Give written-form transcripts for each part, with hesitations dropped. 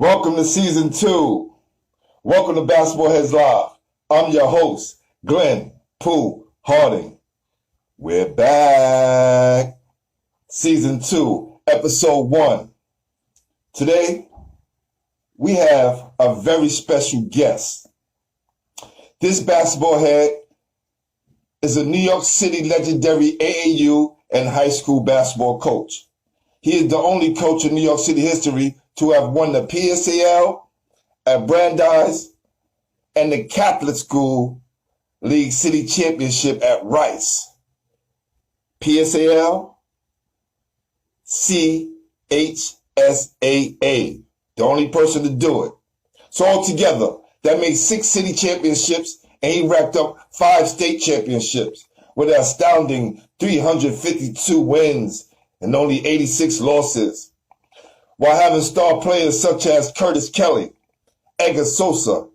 Welcome to season 2. Welcome to Basketball Heads Live. I'm your host, Glenn Pooh Harding. We're back. Season 2, episode 1. Today, we have a very special guest. This basketball head is a New York City legendary AAU and high school basketball coach. He is the only coach in New York City history to have won the PSAL at Brandeis and the Catholic School League City Championship at Rice. PSAL, CHSAA, the only person to do it. So altogether, that makes 6 city championships, and he racked up 5 state championships with an astounding 352 wins and only 86 losses, while having star players such as Curtis Kelly, Edgar Sosa,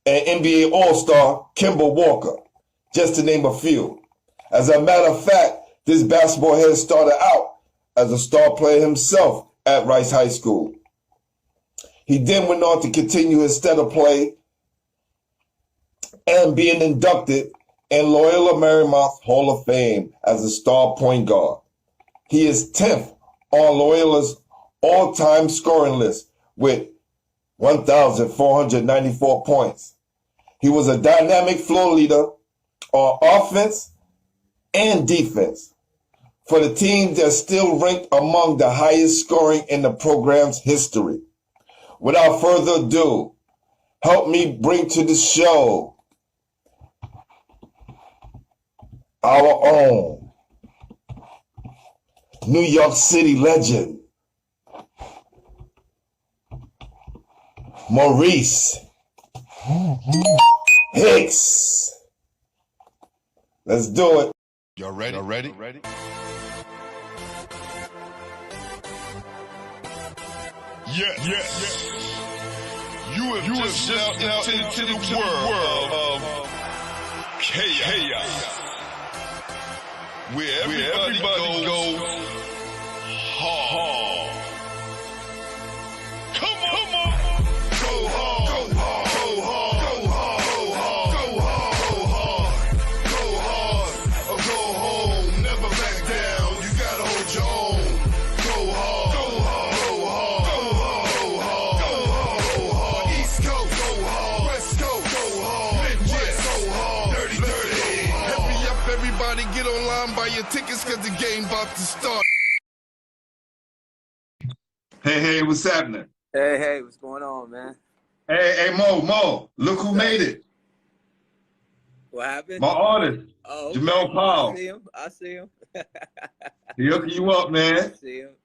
and NBA All-Star Kemba Walker, just to name a few. As a matter of fact, this basketball head started out as a star player himself at Rice High School. He then went on to continue his stellar play and being inducted in Loyola Marymount Hall of Fame as a star point guard. He is 10th on Loyola's all-time scoring list with 1,494 points. He was a dynamic floor leader on offense and defense for the team that still ranked among the highest scoring in the program's history. Without further ado, help me bring to the show our own New York City legend, Maurice Hicks. Let's do it. Y'all ready? Y'all ready? Yeah. You have just stepped into the world of chaos, where everybody goes hard. Come on. Go hard. Go hard. Go hard. Go hard. Go hard. Or go home. Never back down. You gotta hold your own. Go hard. Go hard. Go hard. Go hard. East Coast. Go hard. West Coast. Go hard. Midwest. Go hard. Dirty. Hurry up, everybody. Get online, buy your tickets, cause the game about to start. Hey, what's happening? Hey, what's going on, man? Hey, Mo, look who made it. What happened? My artist, okay. Jamel Powell. I see him. He hooking you up, man. I see him.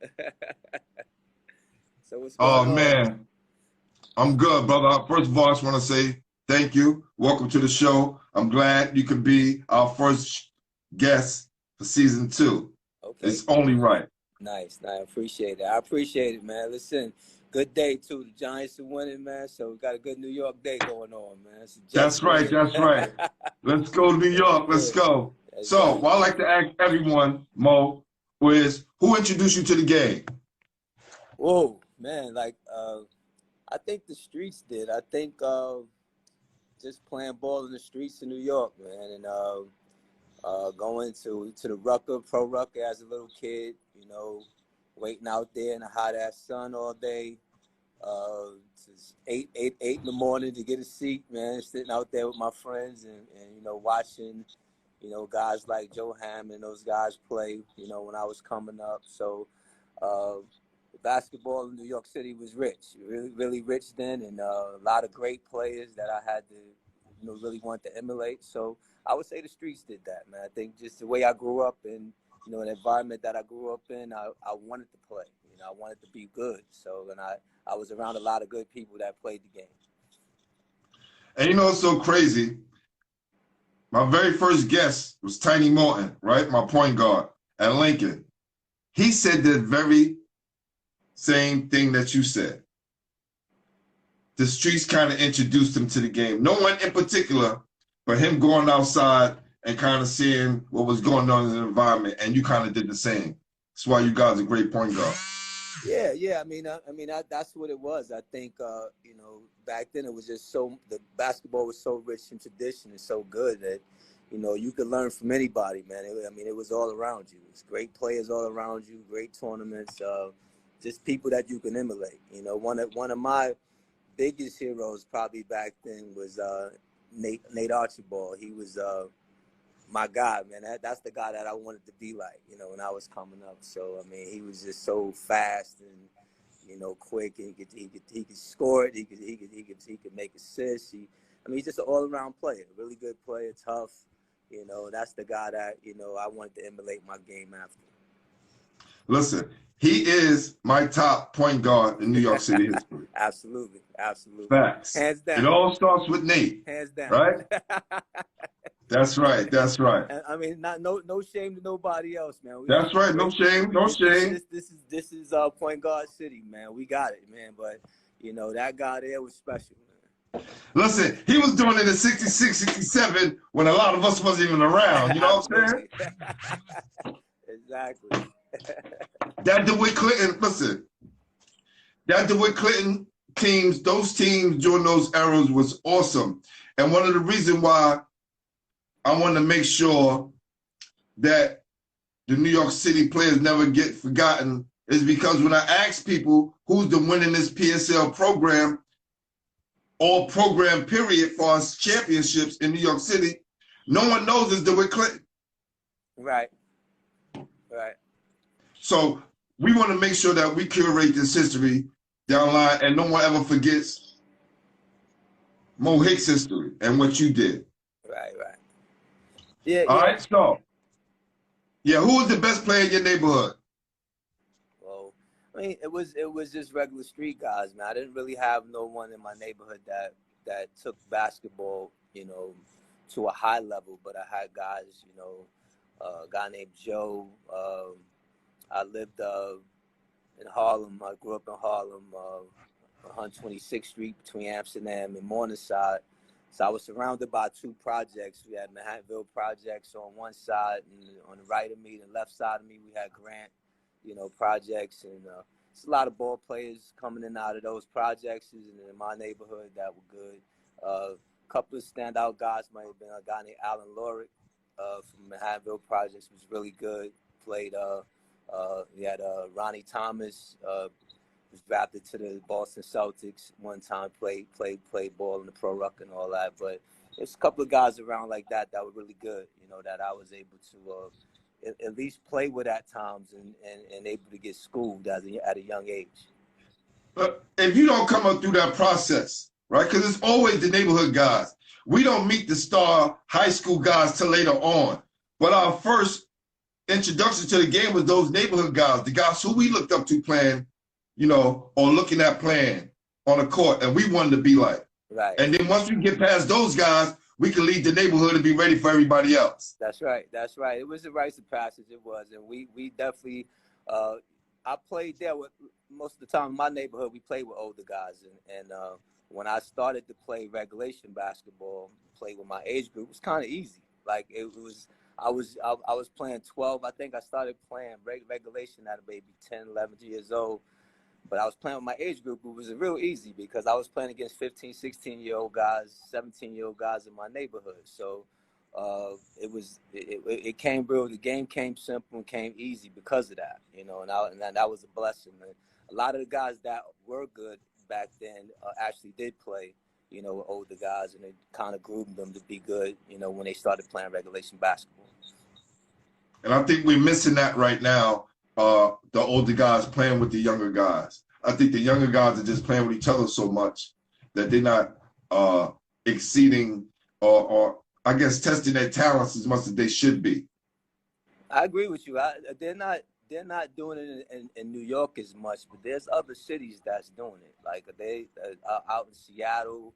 So what's going on? Oh, man. I'm good, brother. First of all, I just want to say thank you. Welcome to the show. I'm glad you could be our first guest for season 2. Okay. It's only right. Nice. I appreciate it. I appreciate it, man. Listen, good day, too. The Giants are winning, man, so we got a good New York day going on, man. That's right. Let's go to New York. Let's go. So, what I like to ask everyone, Mo, is who introduced you to the game? Whoa, man, I think the streets did. I think just playing ball in the streets of New York, man, and going to the Pro Rucker as a little kid, you know, waiting out there in the hot ass sun all day, just 8 in the morning to get a seat, man, sitting out there with my friends and you know, watching, you know, guys like Joe Hammond and those guys play, you know, when I was coming up. So basketball in New York City was rich, really rich then, and a lot of great players that I had to, you know, really want to emulate. So I would say the streets did that, man. I think just the way I grew up and, you know, an environment that I grew up in, I wanted to play. You know, I wanted to be good. So, and I was around a lot of good people that played the game. And you know, it's so crazy. My very first guest was Tiny Morton, right? My point guard at Lincoln. He said the very same thing that you said. The streets kind of introduced him to the game. No one in particular, but him going outside and kind of seeing what was going on in the environment, and you kind of did the same. That's why you guys are great point guard. Yeah. That's what it was. I think, back then it was just the basketball was so rich in tradition and so good that, you could learn from anybody, man. It was all around you. It's great players all around you, great tournaments, just people that you can emulate. One of my biggest heroes probably back then was Nate Archibald. He was my guy, man. That's the guy that I wanted to be like, when I was coming up. So he was just so fast and quick. And he could score it. He could make assists. He's just an all around player, really good player, tough. That's the guy that I wanted to emulate my game after. Listen, he is my top point guard in New York City history. Absolutely. Facts. Hands down. It all starts with Nate. Hands down. Right? That's right. No shame to nobody else, man. That's right. No shame. This is point guard city, man. We got it, man. But that guy there was special, man. Listen, he was doing it in 66, 67 when a lot of us wasn't even around. You know what I'm saying? Exactly. That DeWitt Clinton, listen, that DeWitt Clinton teams, those teams during those eras was awesome. And one of the reasons why I want to make sure that the New York City players never get forgotten is because when I ask people who's the winningest PSL program, all program period for us championships in New York City, no one knows it's DeWitt Clinton. Right. So we want to make sure that we curate this history down the line and no one ever forgets Mo Hicks' history and what you did. Right. Yeah. All right, so who was the best player in your neighborhood? Well, it was just regular street guys, man. I didn't really have no one in my neighborhood that took basketball, to a high level, but I had guys, a guy named Joe. I lived in Harlem. I grew up in Harlem, 126th Street between Amsterdam and Morningside. So I was surrounded by two projects. We had Manhattanville projects on one side, and on the right of me, the left side of me, we had Grant, projects. And it's a lot of ball players coming in and out of those projects and in my neighborhood that were good. A couple of standout guys might have been a guy named Alan Lorick from Manhattanville projects, was really good. Played. We had Ronnie Thomas. Was drafted to the Boston Celtics one time, played ball in the Pro Ruck and all that. But there's a couple of guys around like that were really good, that I was able to at least play with at times and able to get schooled at a young age. But if you don't come up through that process, right, because it's always the neighborhood guys. We don't meet the star high school guys till later on. But our first introduction to the game was those neighborhood guys, the guys who we looked up to playing, or looking at playing on the court, and we wanted to be like. Right. And then once we get past those guys, we can lead the neighborhood and be ready for everybody else. That's right. It was a rites of passage. It was, and we definitely. I played there with most of the time in my neighborhood. We played with older guys, and when I started to play regulation basketball, play with my age group, it was kind of easy. Like it was. I was playing 12. I think I started playing regulation at maybe 10, 11 years old. But I was playing with my age group. It was real easy because I was playing against 15, 16-year-old guys, 17-year-old guys in my neighborhood. So it came real. The game came simple and came easy because of that, and that was a blessing. And a lot of the guys that were good back then actually did play, with older guys, and it kind of groomed them to be good, when they started playing regulation basketball. And I think we're missing that right now. The older guys playing with the younger guys. I think the younger guys are just playing with each other so much that they're not exceeding or I guess testing their talents as much as they should be. I agree with you. They're not doing it in New York as much, but there's other cities that's doing it. Like they out in Seattle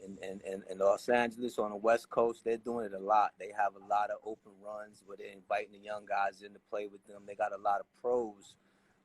and Los Angeles on the West Coast, they're doing it a lot. They have a lot of open runs where they're inviting the young guys in to play with them. They got a lot of pros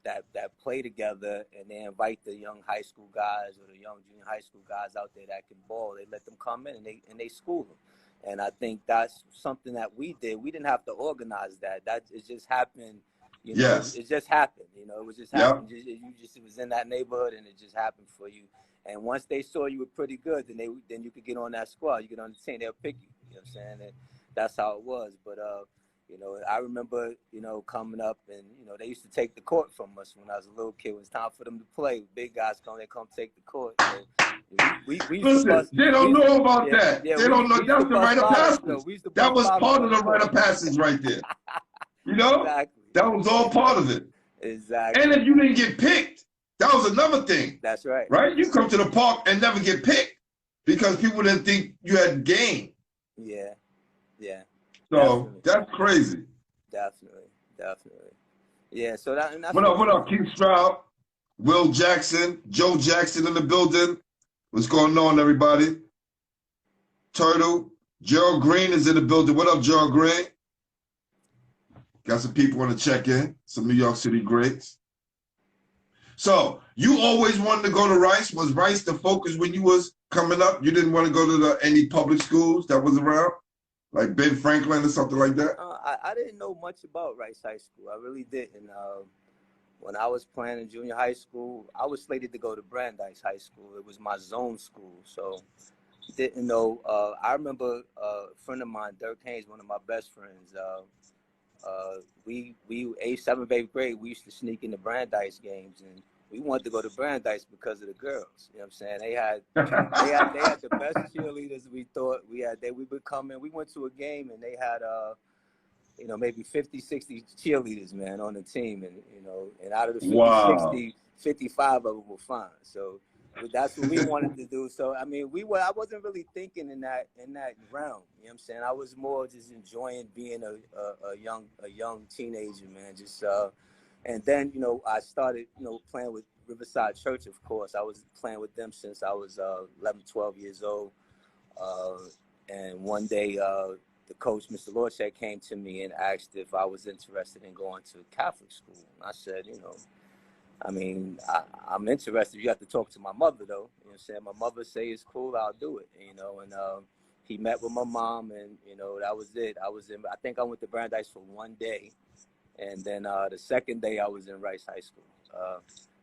that play together, and they invite the young high school guys or the young junior high school guys out there that can ball. They let them come in and they school them. And I think that's something that we did. We didn't have to organize that. It just happened You know, Yes. it just happened. You know, it was just Yep. happened. It was in that neighborhood, and it just happened for you. And once they saw you were pretty good, then you could get on that squad. You get on the team, they'll pick you. You know what I'm saying? And that's how it was. But you know, I remember, you know, coming up, and you know, they used to take the court from us when I was a little kid. It was time for them to play. Big guys come take the court. So we used to Listen, bust, they don't know about that. yeah, they don't know. we used That's to the bust rite of bottles. passage. No, we used to That bust was bottles part on of the court. rite of passage right there. You know? Exactly. That was all part of it. Exactly. And if you didn't get picked, that was another thing. That's right. Right? You come to the park and never get picked because people didn't think you had game. Yeah. Yeah. So Definitely. that's crazy. Definitely. Yeah, so that's What up, King Stroud? Will Jackson, Joe Jackson in the building. What's going on, everybody? Turtle. Gerald Green is in the building. What up, Gerald Green? Got some people want to check in. Some New York City greats. So you always wanted to go to Rice. Was Rice the focus when you was coming up? You didn't want to go to any public schools that was around? Like Ben Franklin or something like that? I didn't know much about Rice High School. I really didn't. When I was playing in junior high school, I was slated to go to Brandeis High School. It was my zone school, so didn't know. I remember a friend of mine, Dirk Haynes, one of my best friends. We 8th, 7th, 8th grade, we used to sneak into Brandeis games, and we wanted to go to Brandeis because of the girls. You know what I'm saying? They had the best cheerleaders. We thought we would come in. We went to a game, and they had you know, maybe 50, 60 cheerleaders, man, on the team. And, you know, and out of the 50, Wow. 60, 55 of them were fine. So that's what we wanted to do. So, I mean, I wasn't really thinking in that realm. You know what I'm saying? I was more just enjoying being a young teenager, man. Just, and then, you know, I started, you know, playing with Riverside Church, of course. I was playing with them since I was 11, 12 years old. And one day, the coach, Mr. Lordshek, came to me and asked if I was interested in going to Catholic school. And I said, you know, I mean, I'm interested. You have to talk to my mother, though. You know what I'm saying? My mother say it's cool, I'll do it, you know. And he met with my mom, and, you know, that was it. I think I went to Brandeis for one day. And then the second day I was in Rice High School.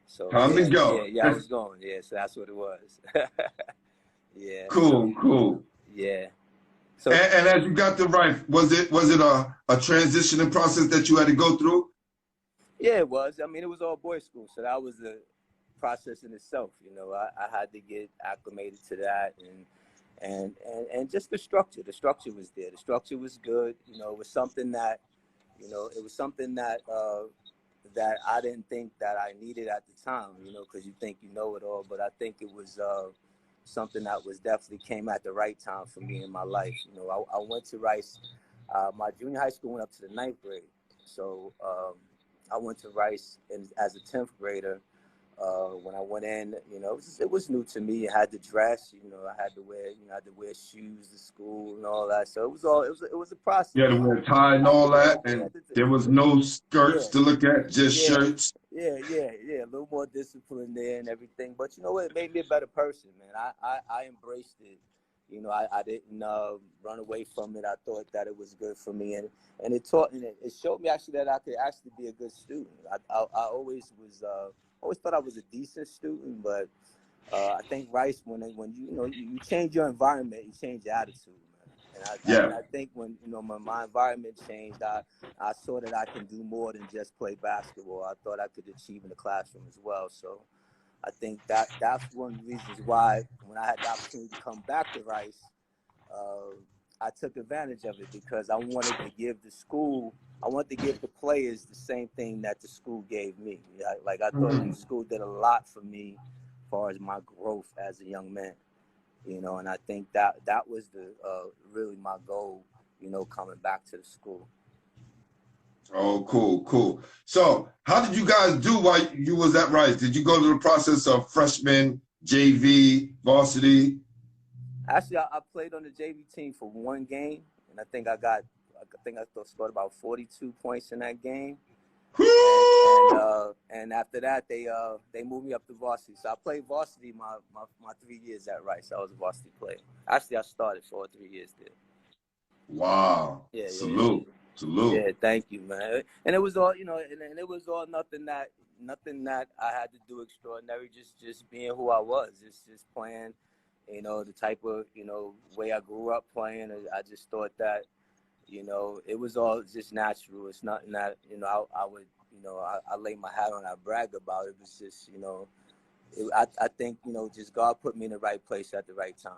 So Time to go. Yeah, I was going. Yeah, so that's what it was. Yeah. Cool. Yeah. So, and as you got to Rice, was it a transitioning process that you had to go through? Yeah, it was. I mean, it was all boys' school, so that was a process in itself. You know, I had to get acclimated to that, and just the structure. The structure was there. The structure was good. You know, it was something that, that I didn't think that I needed at the time. You know, because you think you know it all, but I think it was something that was definitely came at the right time for me in my life. You know, I went to Rice. My junior high school went up to the 9th grade, so I went to Rice as a 10th grader. When I went in, you know, it was new to me. I had to dress, you know, I had to wear shoes to school and all that. So it was a process. You had to wear a tie and all that, and there was no skirts to look at, just shirts. Yeah. A little more discipline there and everything. But you know what? It made me a better person, man. I embraced it. You know, I didn't run away from it. I thought that it was good for me, and it taught me. It showed me actually that I could actually be a good student. I always thought I was a decent student, but I think Rice, when you change your environment, you change your attitude, man. And I think when my environment changed, I saw that I can do more than just play basketball. I thought I could achieve in the classroom as well. So I think that's one of the reasons why when I had the opportunity to come back to Rice, I took advantage of it because I wanted to give the players the same thing that the school gave me. I thought the school did a lot for me as far as my growth as a young man, you know, and I think that was really my goal, you know, coming back to the school. Oh, cool. So how did you guys do while you was at Rice? Did you go through the process of freshman, JV, varsity? Actually, I played on the JV team for one game, and I think I scored about 42 points in that game. And after that, they moved me up to varsity. So I played varsity my 3 years at Rice. I was a varsity player. Actually, I started for 3 years there. Wow. Yeah. Salute. Salute. Yeah, thank you, man. And it was all, and it was all nothing that I had to do extraordinary. Just being who I was, just playing, the type of way I grew up playing. I just thought that, it was all just natural. It's nothing that I would I lay my hat on. I brag about it. It's just I think just God put me in the right place at the right time.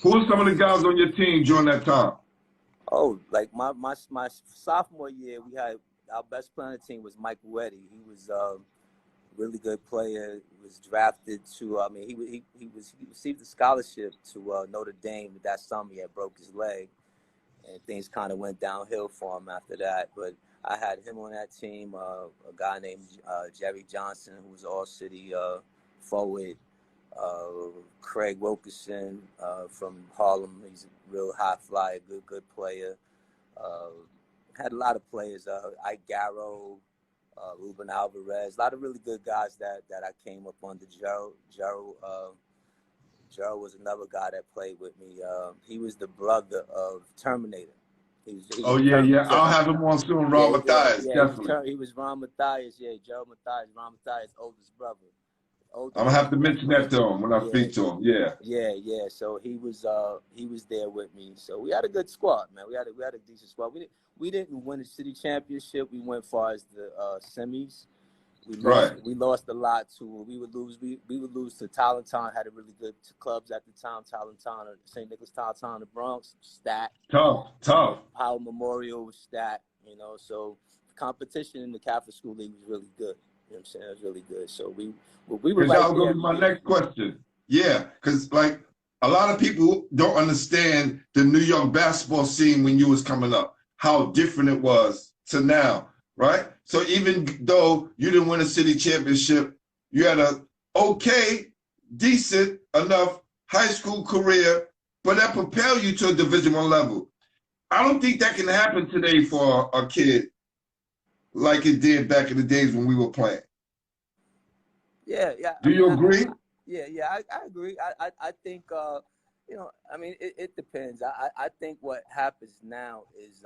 Who were some of the guys on your team during that time? Oh, like my sophomore year, we had our best player on the team was Mike Weddy. He was a really good player. He was drafted to. I mean, he received a scholarship to Notre Dame. But that summer, he had broke his leg, and things kind of went downhill for him after that. But I had him on that team. A guy named Jerry Johnson, who was all-city forward. Craig Wilkerson from Harlem. He's a real high flyer, good player. Had a lot of players. Ike Garrow, Ruben Alvarez. A lot of really good guys that I came up under. Gerald was another guy that played with me. He was the brother of Terminator. Oh, yeah. I'll have him on soon, Ron Mathias, definitely. He was Ron Mathias. Yeah, Gerald Mathias, Ron Mathias' oldest brother. I'm gonna have to mention that to him when I speak to him. Yeah. Yeah. So he was there with me. So we had a good squad, man. We had a decent squad. We didn't win the city championship. We went far as the semis. We lost a lot to. We would lose to Talentine. Had a really good clubs at the time. Talentine, St. Nicholas Talentine, the Bronx, stacked. Tough. Howard Memorial was stacked. So competition in the Catholic School League was really good. You know what I'm saying? It was really good. So we were right I'll go to my next question. Yeah, because like a lot of people don't understand the New York basketball scene when you was coming up, how different it was to now, right? So even though you didn't win a city championship, you had a decent enough high school career, but that propelled you to a Division I level. I don't think that can happen today for a kid like it did back in the days when we were playing. Yeah. Do you agree? I agree. I think, it depends. I think what happens now is,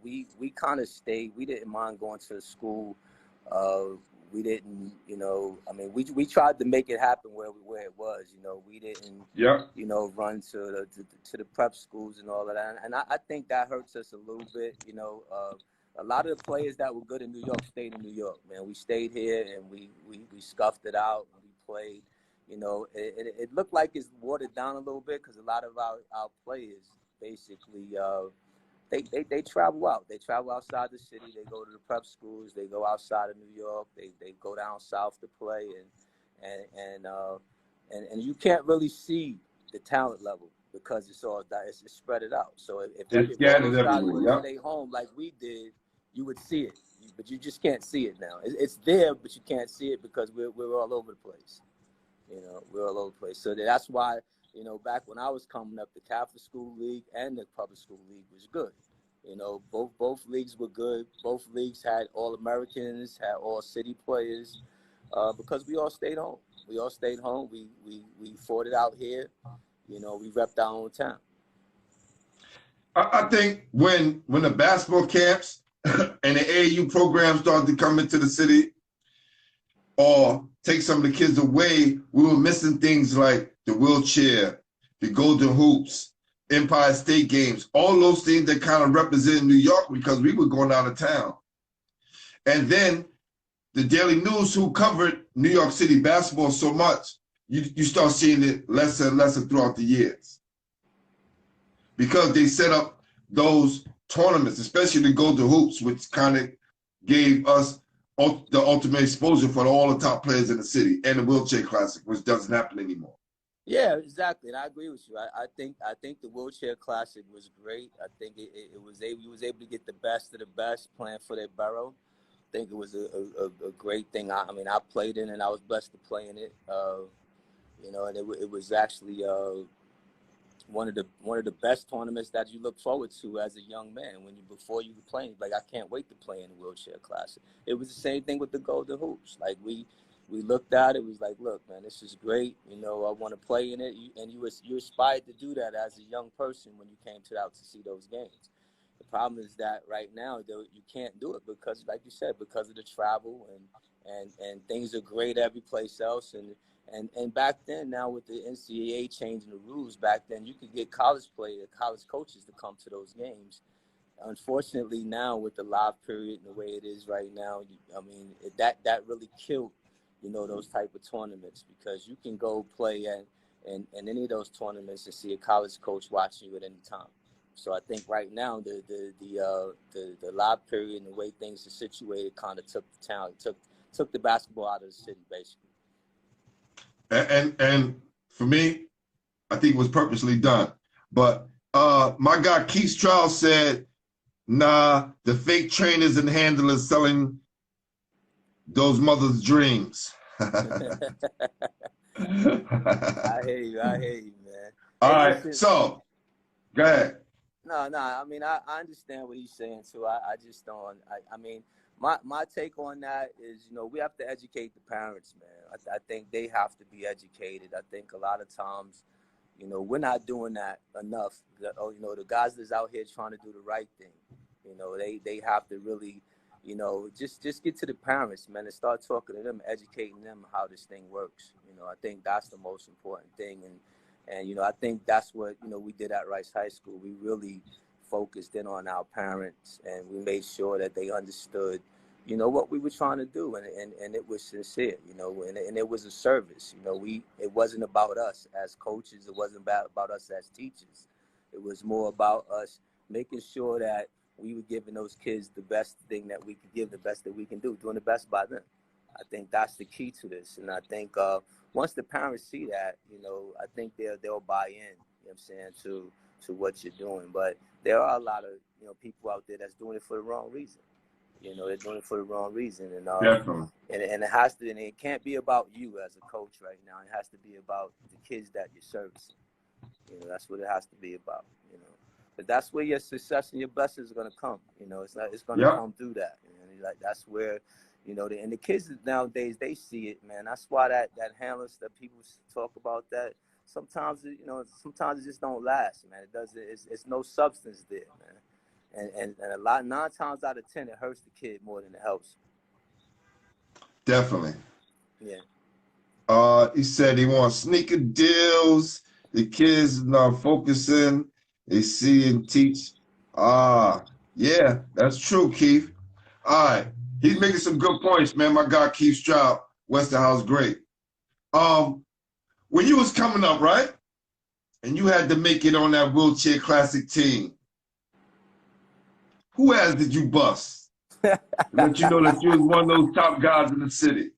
we kind of stayed. We didn't mind going to school. We didn't, we tried to make it happen where it was. We didn't, run to the prep schools and all of that. And I think that hurts us a little bit. A lot of the players that were good in New York stayed in New York, man. We stayed here and we scuffed it out and we played. It looked like it's watered down a little bit because a lot of our players basically they travel out. They travel outside the city. They go to the prep schools. They go outside of New York. They go down south to play and you can't really see the talent level because it's spread it out. So if everybody to stay home like we did, you would see it, but you just can't see it now. It's there, but you can't see it because we're all over the place. We're all over the place. So that's why, back when I was coming up, the Catholic School League and the Public School League was good. Both leagues were good. Both leagues had All-Americans, had all-city players, because we all stayed home. We fought it out here. We repped our own town. I think when the basketball camps and the AAU programs started to come into the city or take some of the kids away, we were missing things like the wheelchair, the Golden Hoops, Empire State Games, all those things that kind of represent New York because we were going out of town. And then the Daily News, who covered New York City basketball so much, you start seeing it lesser and lesser throughout the years because they set up those tournaments, especially the Golden Hoops, which kind of gave us the ultimate exposure for all the top players in the city, and the Wheelchair Classic, which doesn't happen anymore. Yeah, exactly, and I agree with you. I think the Wheelchair Classic was great. I think you was able to get the best of the best playing for their borough. I think it was a great thing. I played in it, and I was blessed to play in it. And it was actually one of the best tournaments that you look forward to as a young man before you were playing. Like, I can't wait to play in the Wheelchair Classic. It was the same thing with the Golden Hoops. Like, we looked at it, was like, look, man, this is great. I want to play in it. And you aspired to do that as a young person when you came out to see those games. The problem is that right now you can't do it because, like you said, because of the travel and things are great every place else. And back then, now with the NCAA changing the rules, back then you could get college coaches to come to those games. Unfortunately, now with the live period and the way it is right now, I mean, that really killed, those type of tournaments, because you can go play in any of those tournaments and see a college coach watching you at any time. So I think right now the live period and the way things are situated kind of took the town, took the basketball out of the city, basically. And for me, I think it was purposely done. But my guy Keith Strauss said, nah, the fake trainers and handlers selling those mothers' dreams. I hear you, man. All Hey, right, listen. so go ahead. No. I mean, I understand what he's saying too. I just don't. I mean, my take on that is, we have to educate the parents, man. I think they have to be educated. I think a lot of times, we're not doing that enough. The guys that's out here trying to do the right thing, they have to really, just get to the parents, man, and start talking to them, educating them how this thing works. I think that's the most important thing. And I think that's what, we did at Rice High School. We really focused in on our parents, and we made sure that they understood, what we were trying to do. And it was sincere, and it was a service. It wasn't about us as coaches. It wasn't about us as teachers. It was more about us making sure that we were giving those kids the best thing that we could give, the best that we can do, doing the best by them. I think that's the key to this. And I think once the parents see that, I think they'll buy in, you know what I'm saying, to what you're doing. But there are a lot of, people out there that's doing it for the wrong reason. They're doing it for the wrong reason. And Definitely. and it has to, and it can't be about you as a coach right now. It has to be about the kids that you're servicing. That's what it has to be about, But that's where your success and your blessings are going to come. It's going to come through that. Like that's where, and the kids nowadays, they see it, man. That's why that handlers that people talk about that. Sometimes, sometimes it just don't last, man. It doesn't. It's no substance there, man. And a lot, 9 times out of 10, it hurts the kid more than it helps. Definitely. Yeah. He said he wants sneaker deals. The kids not focusing. They see and teach. Yeah, that's true, Keith. All right. He's making some good points, man. My guy Keith Stroud, Westerhouse great. When you was coming up, right? And you had to make it on that wheelchair classic team. Who ass did you bust? Let you know that you was one of those top guys in the city.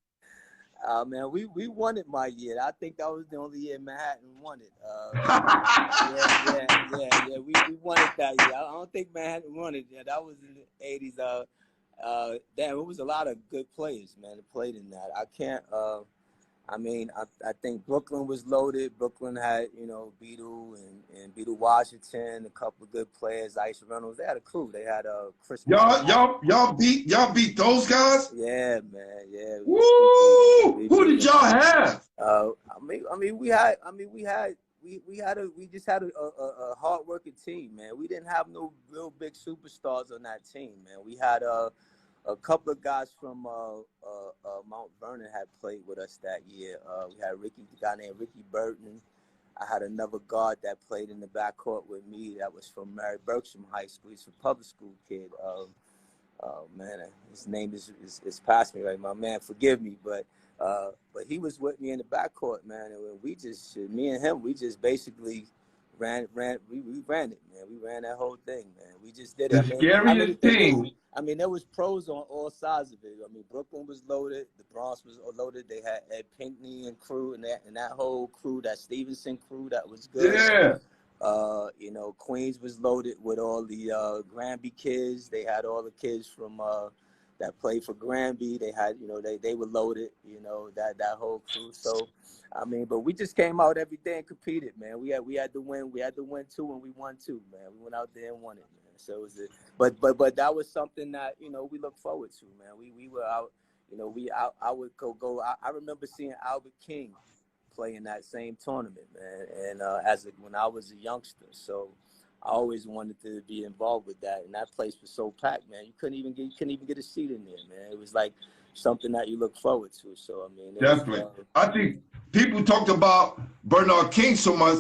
Man, we won it my year. I think that was the only year Manhattan won it. Yeah. We won it that year. I don't think Manhattan won it. Yeah, that was in the 80s. Damn, it was a lot of good players, man, that played in that. I can't. I think Brooklyn was loaded. Brooklyn had, Beetle and Beetle Washington, a couple of good players, Ice Reynolds. They had a crew. They had Chris. Y'all beat those guys? Yeah, man. Yeah. Woo! Who did y'all have? We just had a hard-working team, man. We didn't have no real big superstars on that team, man. We had a couple of guys from Mount Vernon had played with us that year. We had a guy named Ricky Burton. I had another guard that played in the backcourt with me that was from Mary Bergstrom High School. He's a public school kid. Man, his name is past me right, my man. Forgive me, but he was with me in the backcourt, man. And me and him, we just basically ran it, man. We ran that whole thing, man. We just did it. The scariest thing. There was pros on all sides of it. Brooklyn was loaded. The Bronx was loaded. They had Ed Pinkney and crew and that whole crew, that Stevenson crew, that was good. Yeah. Queens was loaded with all the Granby kids. They had all the kids from that played for Granby. They had, they were loaded, that whole crew. So, but we just came out every day and competed, man. We had to win. We had to win 2, and we won 2, man. We went out there and won it, man. So it was but that was something that, we look forward to, man. We were out, I would go. I remember seeing Albert King play in that same tournament, man, and when I was a youngster. So I always wanted to be involved with that, and that place was so packed, man. You couldn't even get a seat in there, man. It was like something that you look forward to. So I mean, it Definitely. was, I think people talked about Bernard King so much,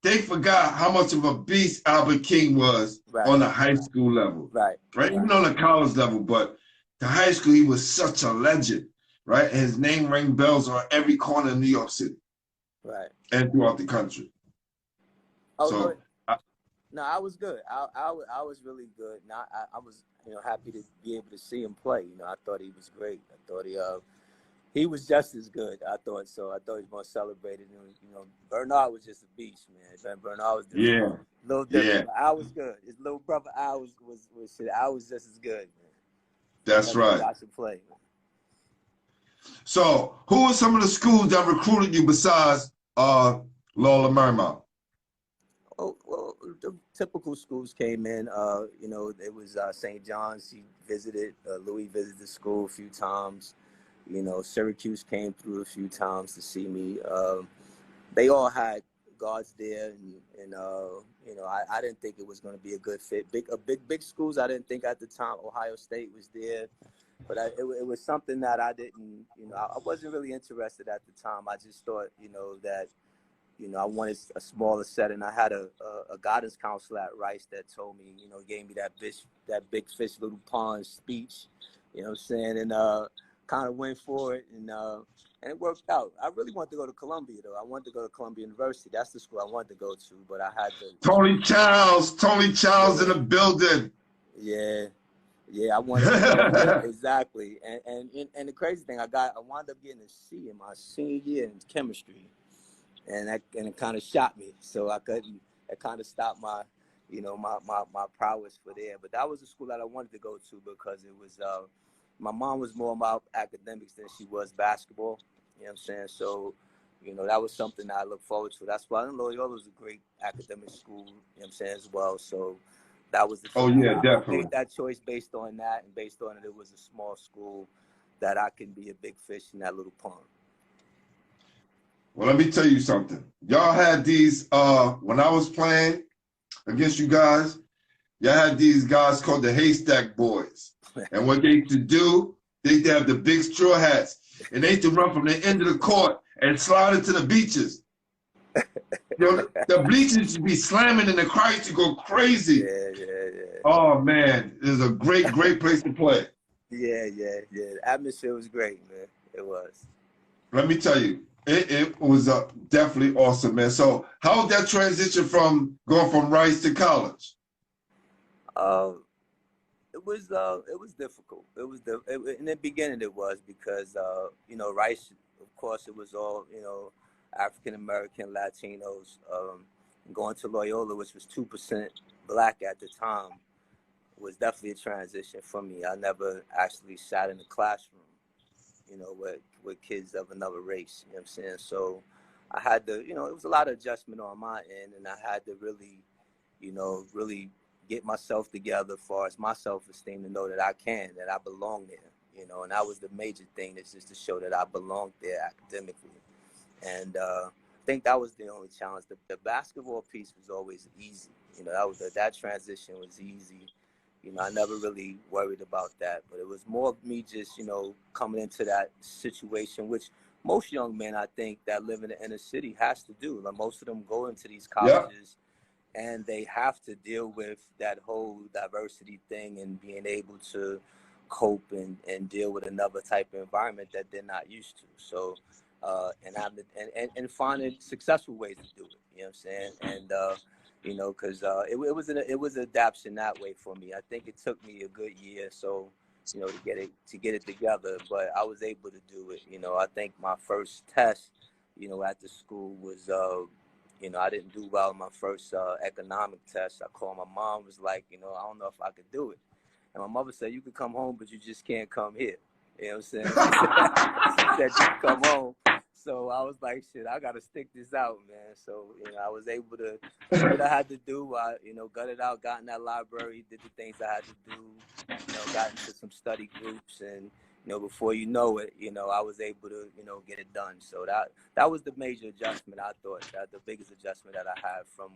they forgot how much of a beast Albert King was right, on the high school level, right, right? Even on the college level, but the high school, he was such a legend, right? And his name rang bells on every corner of New York City right. and throughout the country. Oh, So, no, I was good. I was really good. And I was, happy to be able to see him play. I thought he was great. I thought he was just as good. I thought so. I thought he was more celebrated. Bernard was just a beast, man. Bernard was different. yeah, A little yeah, different. But I was good. His little brother Al was shit. I was just as good, man. that's right. I should play. Man. So, who are some of the schools that recruited you besides Loyola Marymount? Oh, well, the typical schools came in. It was St. John's. He visited. Louis visited the school a few times. Syracuse came through a few times to see me. They all had guards there, and I didn't think it was going to be a good fit. Big schools. I didn't think at the time. Ohio State was there, but it was something that I didn't. I wasn't really interested at the time. I just thought, that. I wanted a smaller setting. I had a guidance counselor at Rice that told me, gave me that big fish, little pond speech, you know what I'm saying? And kind of went for it, and it worked out. I really wanted to go to Columbia, though. I wanted to go to Columbia University. That's the school I wanted to go to, but I had to. Tony Childs in the building. Yeah, I wanted to, exactly. And the crazy thing, I wound up getting a C in my senior year in chemistry. And it kind of shot me, so I couldn't. It kind of stopped my, my prowess for there. But that was the school that I wanted to go to because it was. My mom was more about academics than she was basketball. You know what I'm saying? So, that was something that I look forward to. That's why Loyola was a great academic school. You know what I'm saying as well. So, that was the. Oh yeah, definitely. I made that choice based on that, and based on it was a small school that I can be a big fish in that little pond. Well, let me tell you something. Y'all had these, when I was playing against you guys, y'all had these guys called the Haystack Boys. And what they used to do, they used to have the big straw hats. And they used to run from the end of the court and slide into the bleachers. The bleachers used to be slamming and the crowd used to go crazy. Yeah. Oh, man. It was a great place to play. Yeah. The atmosphere was great, man. It was. Let me tell you. It was definitely awesome, man. So how was that transition from going from Rice to college? It was difficult. In the beginning it was because Rice, of course, it was all African American, Latinos. Going to Loyola, which was 2% black at the time, was definitely a transition for me. I never actually sat in the classroom, with kids of another race, you know what I'm saying? So I had to, it was a lot of adjustment on my end, and I had to really, really get myself together as far as my self-esteem to know that that I belong there, and that was the major thing, is just to show that I belonged there academically. And I think that was the only challenge. The basketball piece was always easy, that transition was easy. I never really worried about that, but it was more of me just, coming into that situation, which most young men, I think, that live in the inner city has to do. Like, most of them go into these colleges and they have to deal with that whole diversity thing and being able to cope and deal with another type of environment that they're not used to. So, and finding successful ways to do it, you know what I'm saying? And, because it was an adaptation that way for me. I think it took me a good year, so to get it together, but I was able to do it. I think my first test, at the school was, I didn't do well in my first economic test. I called my mom, was like, I don't know if I could do it, and my mother said, you could come home, but you just can't come here. You know what I'm saying? She said you could come home. So I was like, shit, I got to stick this out, man. So, I was able to do what I had to do. I, got it out, got in that library, did the things I had to do, got into some study groups. And, before you know it, I was able to, get it done. So that was the major adjustment, I thought, that the biggest adjustment that I had from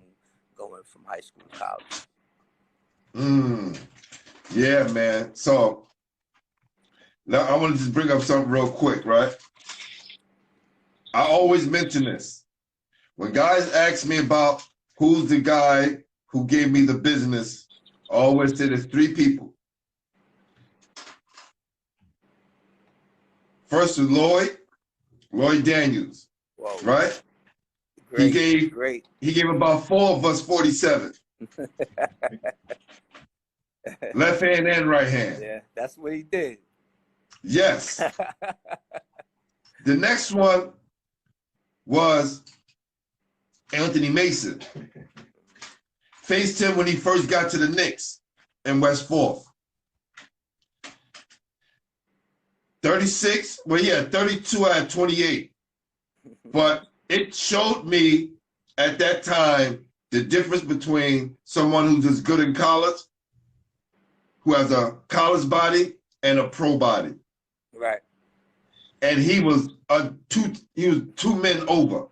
going from high school to college. Yeah, man. So now I want to just bring up something real quick, right? I always mention this. When guys ask me about who's the guy who gave me the business, I always say there's three people. First is Lloyd Daniels, Whoa. right? Great, He gave about 4 of us 47. Left hand and right hand. Yeah, that's what he did. Yes. The next one was Anthony Mason. Faced him when he first got to the Knicks in West 4th. 36, well, yeah, 32 out of 28. But it showed me at that time the difference between someone who's just good in college, who has a college body, and a pro body. Right. And he was two men over.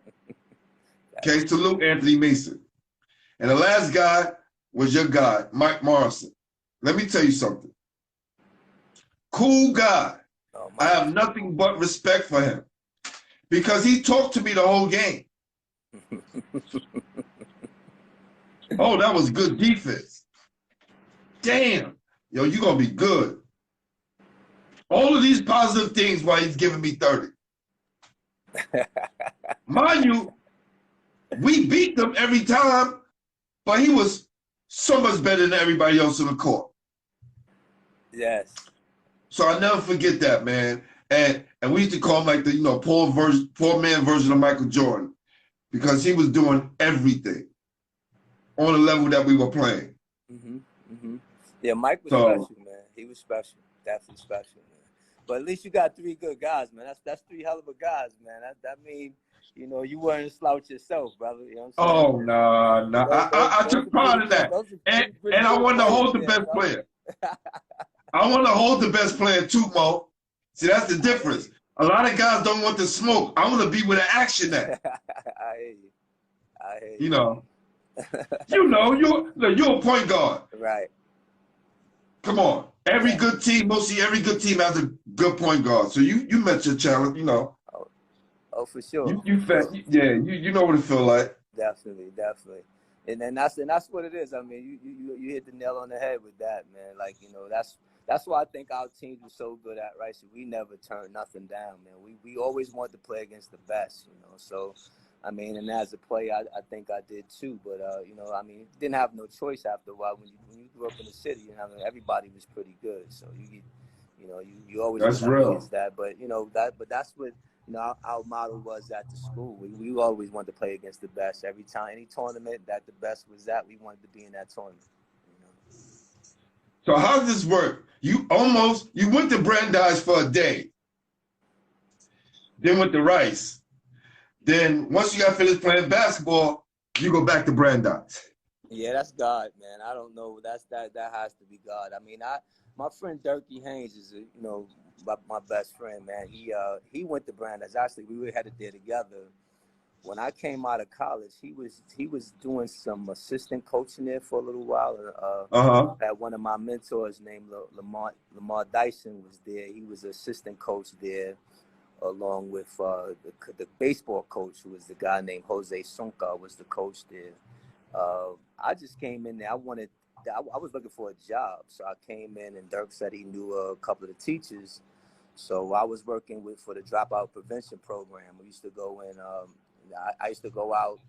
Okay, salute Anthony Mason. And the last guy was your guy, Mike Morrison. Let me tell you something. Cool guy. Oh, I have nothing but respect for him because he talked to me the whole game. Oh, that was good defense. Damn. Yo, you're going to be good. All of these positive things while he's giving me 30. Mind you, we beat them every time, but he was so much better than everybody else on the court. Yes. So I never forget that, man. And we used to call him like the poor man version of Michael Jordan because he was doing everything on the level that we were playing. Yeah, Mike was special, man. He was special, definitely special, man. But at least you got 3 good guys, man. That's 3 hell of a guys, man. That means, you know, you weren't a slouch yourself, brother. You know what I'm saying? Oh, no. I took pride in that. And I want to hold the best player. I want to hold the best player too, Mo. See, that's the difference. A lot of guys don't want to smoke. I want to be where the action at. I hear you. You know. You're a point guard. Right. Come on. Every good team, mostly every good team has a good point guard. So you met your challenge, you know. Oh, for sure. You know what it feel like. Definitely. And that's what it is. I mean, you hit the nail on the head with that, man. Like, you know, that's why I think our teams were so good at, right? So we never turned nothing down, man. We always wanted to play against the best, you know. So, I mean, and as a player, I think I did too. But, you know, I mean, didn't have no choice after a while. When you grew up in the city, you know, everybody was pretty good. So, you always that's real. against that. But, you know, that's what, you know, our model was at the school. We always wanted to play against the best. Every time, any tournament that the best was at, we wanted to be in that tournament. You know? So how does this work? You went to Brandeis for a day. Then went to Rice. Then once you got finished playing basketball, you go back to Brandeis. Yeah, that's God, man. I don't know. That has to be God. I mean, my friend Dirkie Haynes is, you know, my best friend, man. He went to Brandeis. Actually, we headed there together. When I came out of college, he was doing some assistant coaching there for a little while. Had one of my mentors named Lamar Dyson was there. He was assistant coach there, along with the baseball coach, who was the guy named Jose Sonca, was the coach there. I just came in there. I was looking for a job, so I came in, and Dirk said he knew a couple of the teachers. So I was working for the dropout prevention program. We used to go in. I used to go out,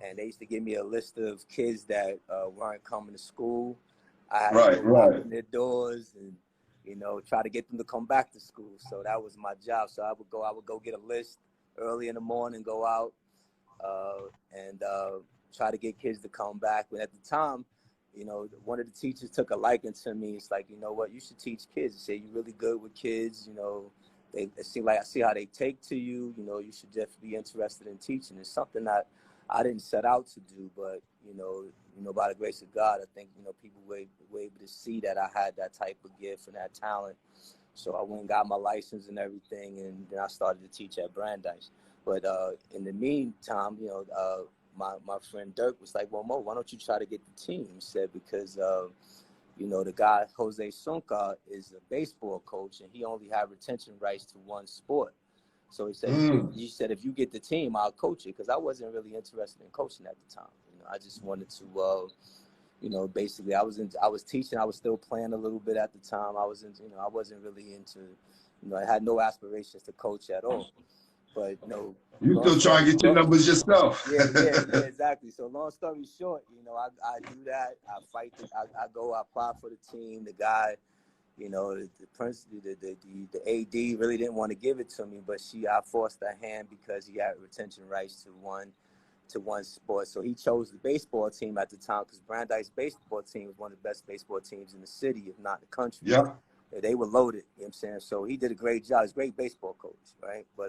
and they used to give me a list of kids that weren't coming to school. I had to go knock on their doors and, you know, try to get them to come back to school. So that was my job. So I would go get a list early in the morning, go out and try to get kids to come back. But at the time, you know, one of the teachers took a liking to me. It's like, you know what, you should teach kids. He said, you're really good with kids, you know. I see how they take to you. You know, you should definitely be interested in teaching. It's something that I didn't set out to do, but you know, by the grace of God, I think, you know, people were able to see that I had that type of gift and that talent. So I went and got my license and everything, and then I started to teach at Brandeis. But in the meantime, you know, my friend Dirk was like, well, Mo, why don't you try to get the team? He said, because, you know, the guy, Jose Sonka, is a baseball coach, and he only had retention rights to one sport. So he said, he said, if you get the team, I'll coach it, because I wasn't really interested in coaching at the time. You know, I just wanted to, you know, basically I was teaching, I was still playing a little bit at the time. I wasn't really into, you know, I had no aspirations to coach at all. But, you know, you still trying to get your numbers yourself. yeah, exactly. So long story short, you know, I do that. I fight. I go. I apply for the team. The guy, you know, the AD really didn't want to give it to me, but I forced her hand because he had retention rights to one sport. So he chose the baseball team at the time, because Brandeis baseball team was one of the best baseball teams in the city, if not the country. Yeah. They were loaded, you know what I'm saying? So he did a great job. He's a great baseball coach, right? But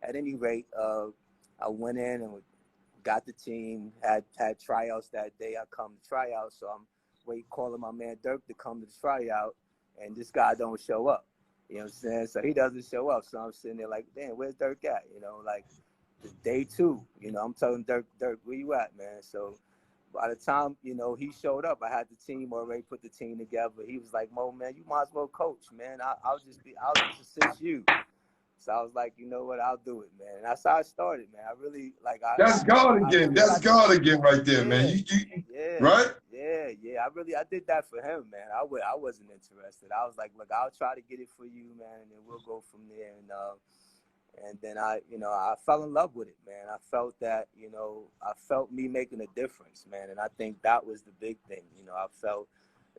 at any rate, I went in and got the team, had tryouts that day. I come to tryouts, so I'm calling my man Dirk to come to the tryout, and this guy don't show up. You know what I'm saying? So he doesn't show up. So I'm sitting there like, damn, where's Dirk at? You know, like day 2, you know, I'm telling Dirk, where you at, man? So by the time, you know, he showed up, I had the team already put the team together. He was like, Mo, man, you might as well coach, man. I'll just assist you. So I was like, you know what, I'll do it, man. And that's how I started, man. I really, like, that's God again. That's God again right there, man. Right? Yeah. I did that for him, man. I wasn't interested. I was like, look, I'll try to get it for you, man, and then we'll go from there. And then I fell in love with it, man. I felt that, you know, I felt me making a difference, man. And I think that was the big thing. You know, I felt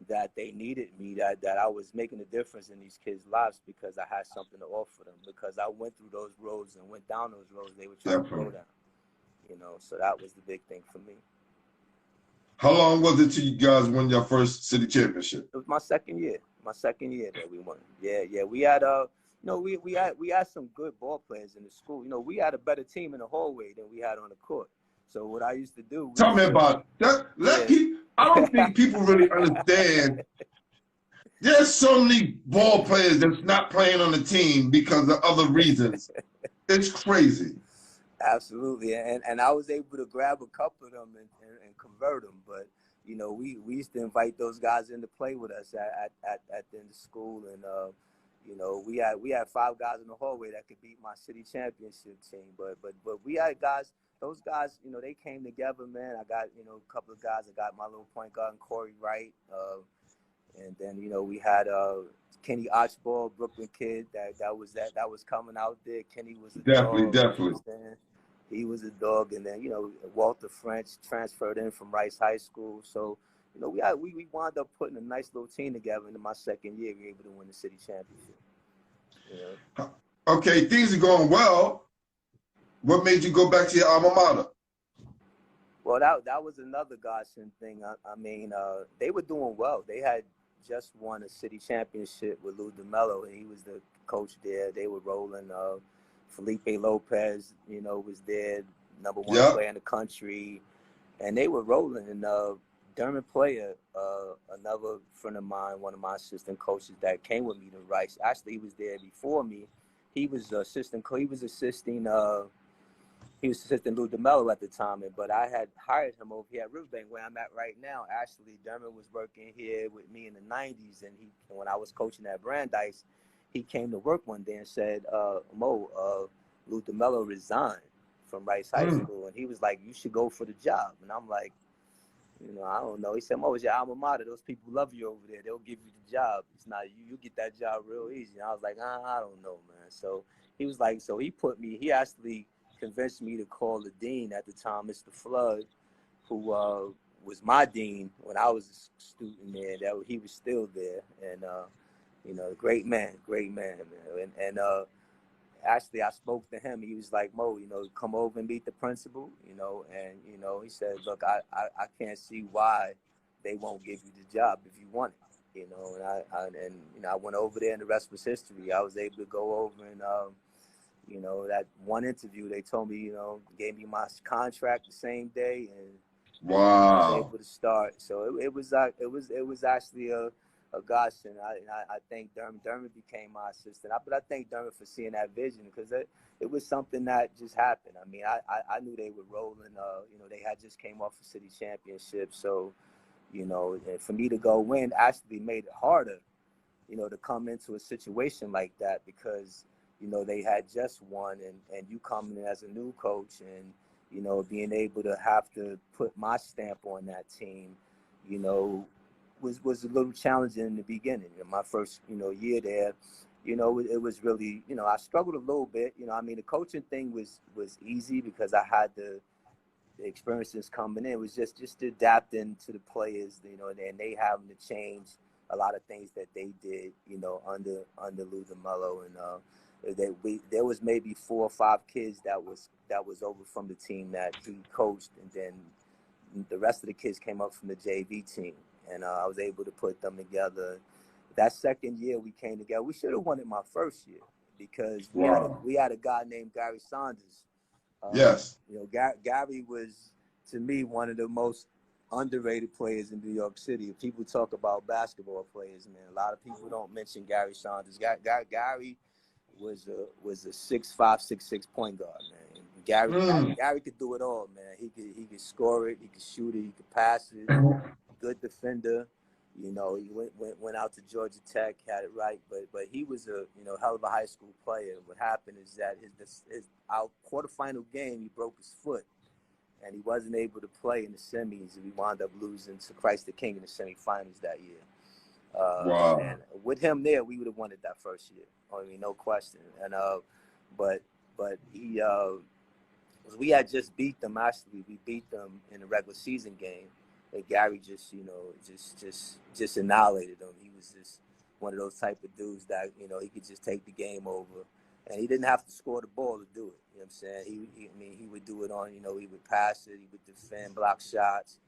that they needed me, that I was making a difference in these kids' lives because I had something to offer them, because I went through those roads and went down those roads they were trying to go down. You know, so that was the big thing for me. How long was it till you guys won your first city championship? It was my second year that we won. Yeah. We had you know, we had some good ball players in the school. You know, we had a better team in the hallway than we had on the court. So what I used to do. Tell me about that. I don't think people really understand. There's so many ball players that's not playing on the team because of other reasons. It's crazy. Absolutely, and I was able to grab a couple of them and convert them. But you know, we used to invite those guys in to play with us at the end of school, and you know, we had 5 guys in the hallway that could beat my city championship team. But we had guys. Those guys, you know, they came together, man. I got, you know, a couple of guys. I got my little point guard, Corey Wright, and then, you know, we had Kenny Archibald, Brooklyn kid that was coming out there. Kenny was a dog. Definitely. He was a dog, and then, you know, Walter French transferred in from Rice High School. So, you know, we wound up putting a nice little team together. And in my second year, we were able to win the city championship. You know? Okay, things are going well. What made you go back to your alma mater? Well, that was another godsend thing. I mean, they were doing well. They had just won a city championship with Lou DeMello, and he was the coach there. They were rolling. Felipe Lopez, you know, was there, number 1 player in the country, and they were rolling. And Dermot Player, another friend of mine, one of my assistant coaches that came with me to Rice. Actually, he was there before me. He was assisting Lou DeMello at the time, but I had hired him over here at Riverbank, where I'm at right now. Actually, Dermot was working here with me in the 90s, and when I was coaching at Brandeis, he came to work one day and said, Mo, Lou DeMello resigned from Rice High School, and he was like, you should go for the job. And I'm like, you know, I don't know. He said, Mo, it's your alma mater. Those people love you over there. They'll give you the job. It's not you get that job real easy. And I was like, I don't know, man. So he was like, so he actually convinced me to call the dean at the time, Mr. Flood, who was my dean when I was a student there. That he was still there, and you know, great man, man. And actually, I spoke to him. He was like, Mo, you know, come over and meet the principal, you know, and you know, he said, look, I can't see why they won't give you the job if you want it, you know. And you know, I went over there, and the rest was history. I was able to go over and you know, that one interview, they told me, you know, gave me my contract the same day, and I was able to start. So it was actually a godsend. I thank Dermot. Dermot became my assistant. But I thank Dermot for seeing that vision, because it was something that just happened. I mean, I knew they were rolling. You know, they had just came off a city championship. So, you know, for me to go win actually made it harder, you know, to come into a situation like that, because, you know, they had just won, and you coming in as a new coach, and, you know, being able to have to put my stamp on that team, you know, was a little challenging in the beginning. In my first, you know, year there, you know, it was really, you know, I struggled a little bit. You know, I mean, the coaching thing was easy because I had the experiences coming in. It was just adapting to the players, you know, and they having to change a lot of things that they did, you know, under Lou DeMello, and there was maybe 4 or 5 kids that was over from the team that he coached, and then the rest of the kids came up from the JV team, and I was able to put them together. That second year we came together. We should have won it my first year, because we had a guy named Gary Saunders. Yes. You know, Gary was, to me, one of the most underrated players in New York City. If people talk about basketball players, man, a lot of people don't mention Gary Saunders. Gary was a 6'5", 6'6" point guard, man. Gary could do it all, man. He could score it, he could shoot it, he could pass it. Good defender. You know, he went out to Georgia Tech, had it right, but he was a, you know, hell of a high school player. What happened is that our quarterfinal game, he broke his foot, and he wasn't able to play in the semis, and we wound up losing to Christ the King in the semifinals that year. And with him there, we would have won it that first year. I mean, no question. And but he we had just beat them. Actually, we beat them in the regular season game. And Gary just, you know, just annihilated him. He was just one of those type of dudes that, you know, he could just take the game over, and he didn't have to score the ball to do it. You know what I'm saying? He would do it on, you know, he would pass it, he would defend, block shots.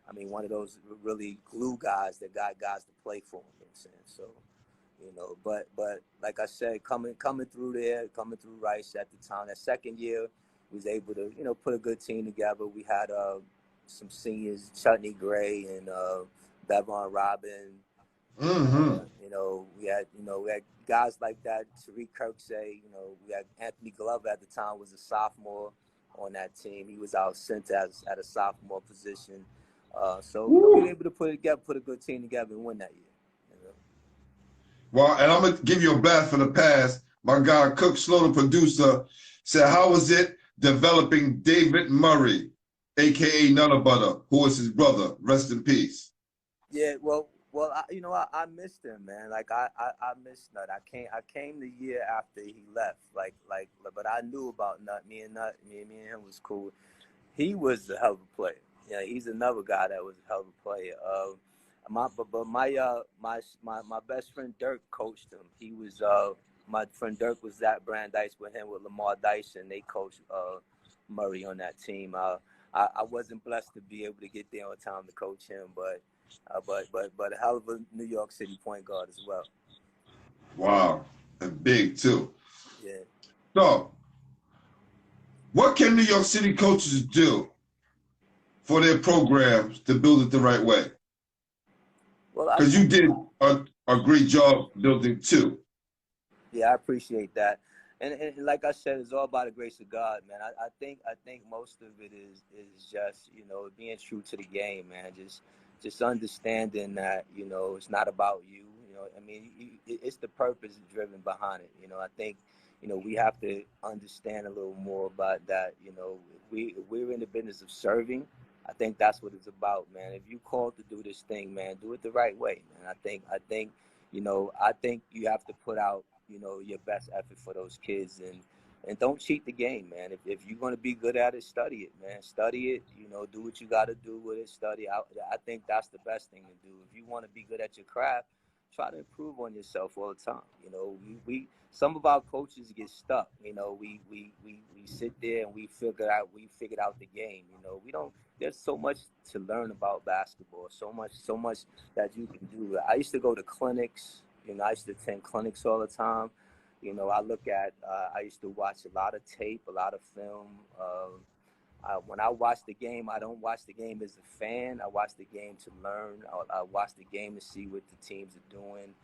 I mean, one of those really glue guys that got guys to play for him. You know what I'm saying? So, you know, but like I said, coming through Rice at the time, that second year, we was able to, you know, put a good team together. We had some seniors, Chutney Gray and Bevon Robin. You know, we had guys like that. Tariq Kirksey. You know, we had Anthony Glover at the time, was a sophomore on that team. He was our center at a sophomore position. So you know, we were able to put a good team together and win that year. You know? Well, and I'm gonna give you a blast for the past. My guy Cook Slow, the producer, said, "How was it developing David Murray, aka Nutter Butter, who was his brother? Rest in peace." Yeah, well, I missed him, man. Like I missed Nut. I came the year after he left. But I knew about Nut. Me and him was cool. He was a hell of a player. Yeah, he's another guy that was a hell of a player. My best friend Dirk coached him. He was my friend Dirk was at Brandeis with him with Lamar Dyson. They coached Murray on that team. I wasn't blessed to be able to get there on time to coach him, but a hell of a New York City point guard as well. Wow, and big too. Yeah. So, what can New York City coaches do for their programs to build it the right way? Well, because you did a great job building too. Yeah, I appreciate that. And like I said, it's all by the grace of God, man. I think most of it is just, you know, being true to the game, man. Just understanding that, you know, it's not about you. You know, I mean, it's the purpose driven behind it. You know, I think, you know, we have to understand a little more about that. You know, we're in the business of serving. I think that's what it's about, man. If you called to do this thing, man, do it the right way, man. I think, you know, I think you have to put out, you know, your best effort for those kids, and don't cheat the game, man. If you're going to be good at it, study it, man. Study it, you know, do what you got to do with it, study. I think that's the best thing to do. If you want to be good at your craft, try to improve on yourself all the time. You know, we some of our coaches get stuck. You know, we sit there and we figured out the game. You know, we don't. There's so much to learn about basketball. So much that you can do. I used to go to clinics. You know, I used to attend clinics all the time. You know, I used to watch a lot of tape, a lot of film. when I watch the game, I don't watch the game as a fan. I watch the game to learn. I watch the game to see what the teams are doing.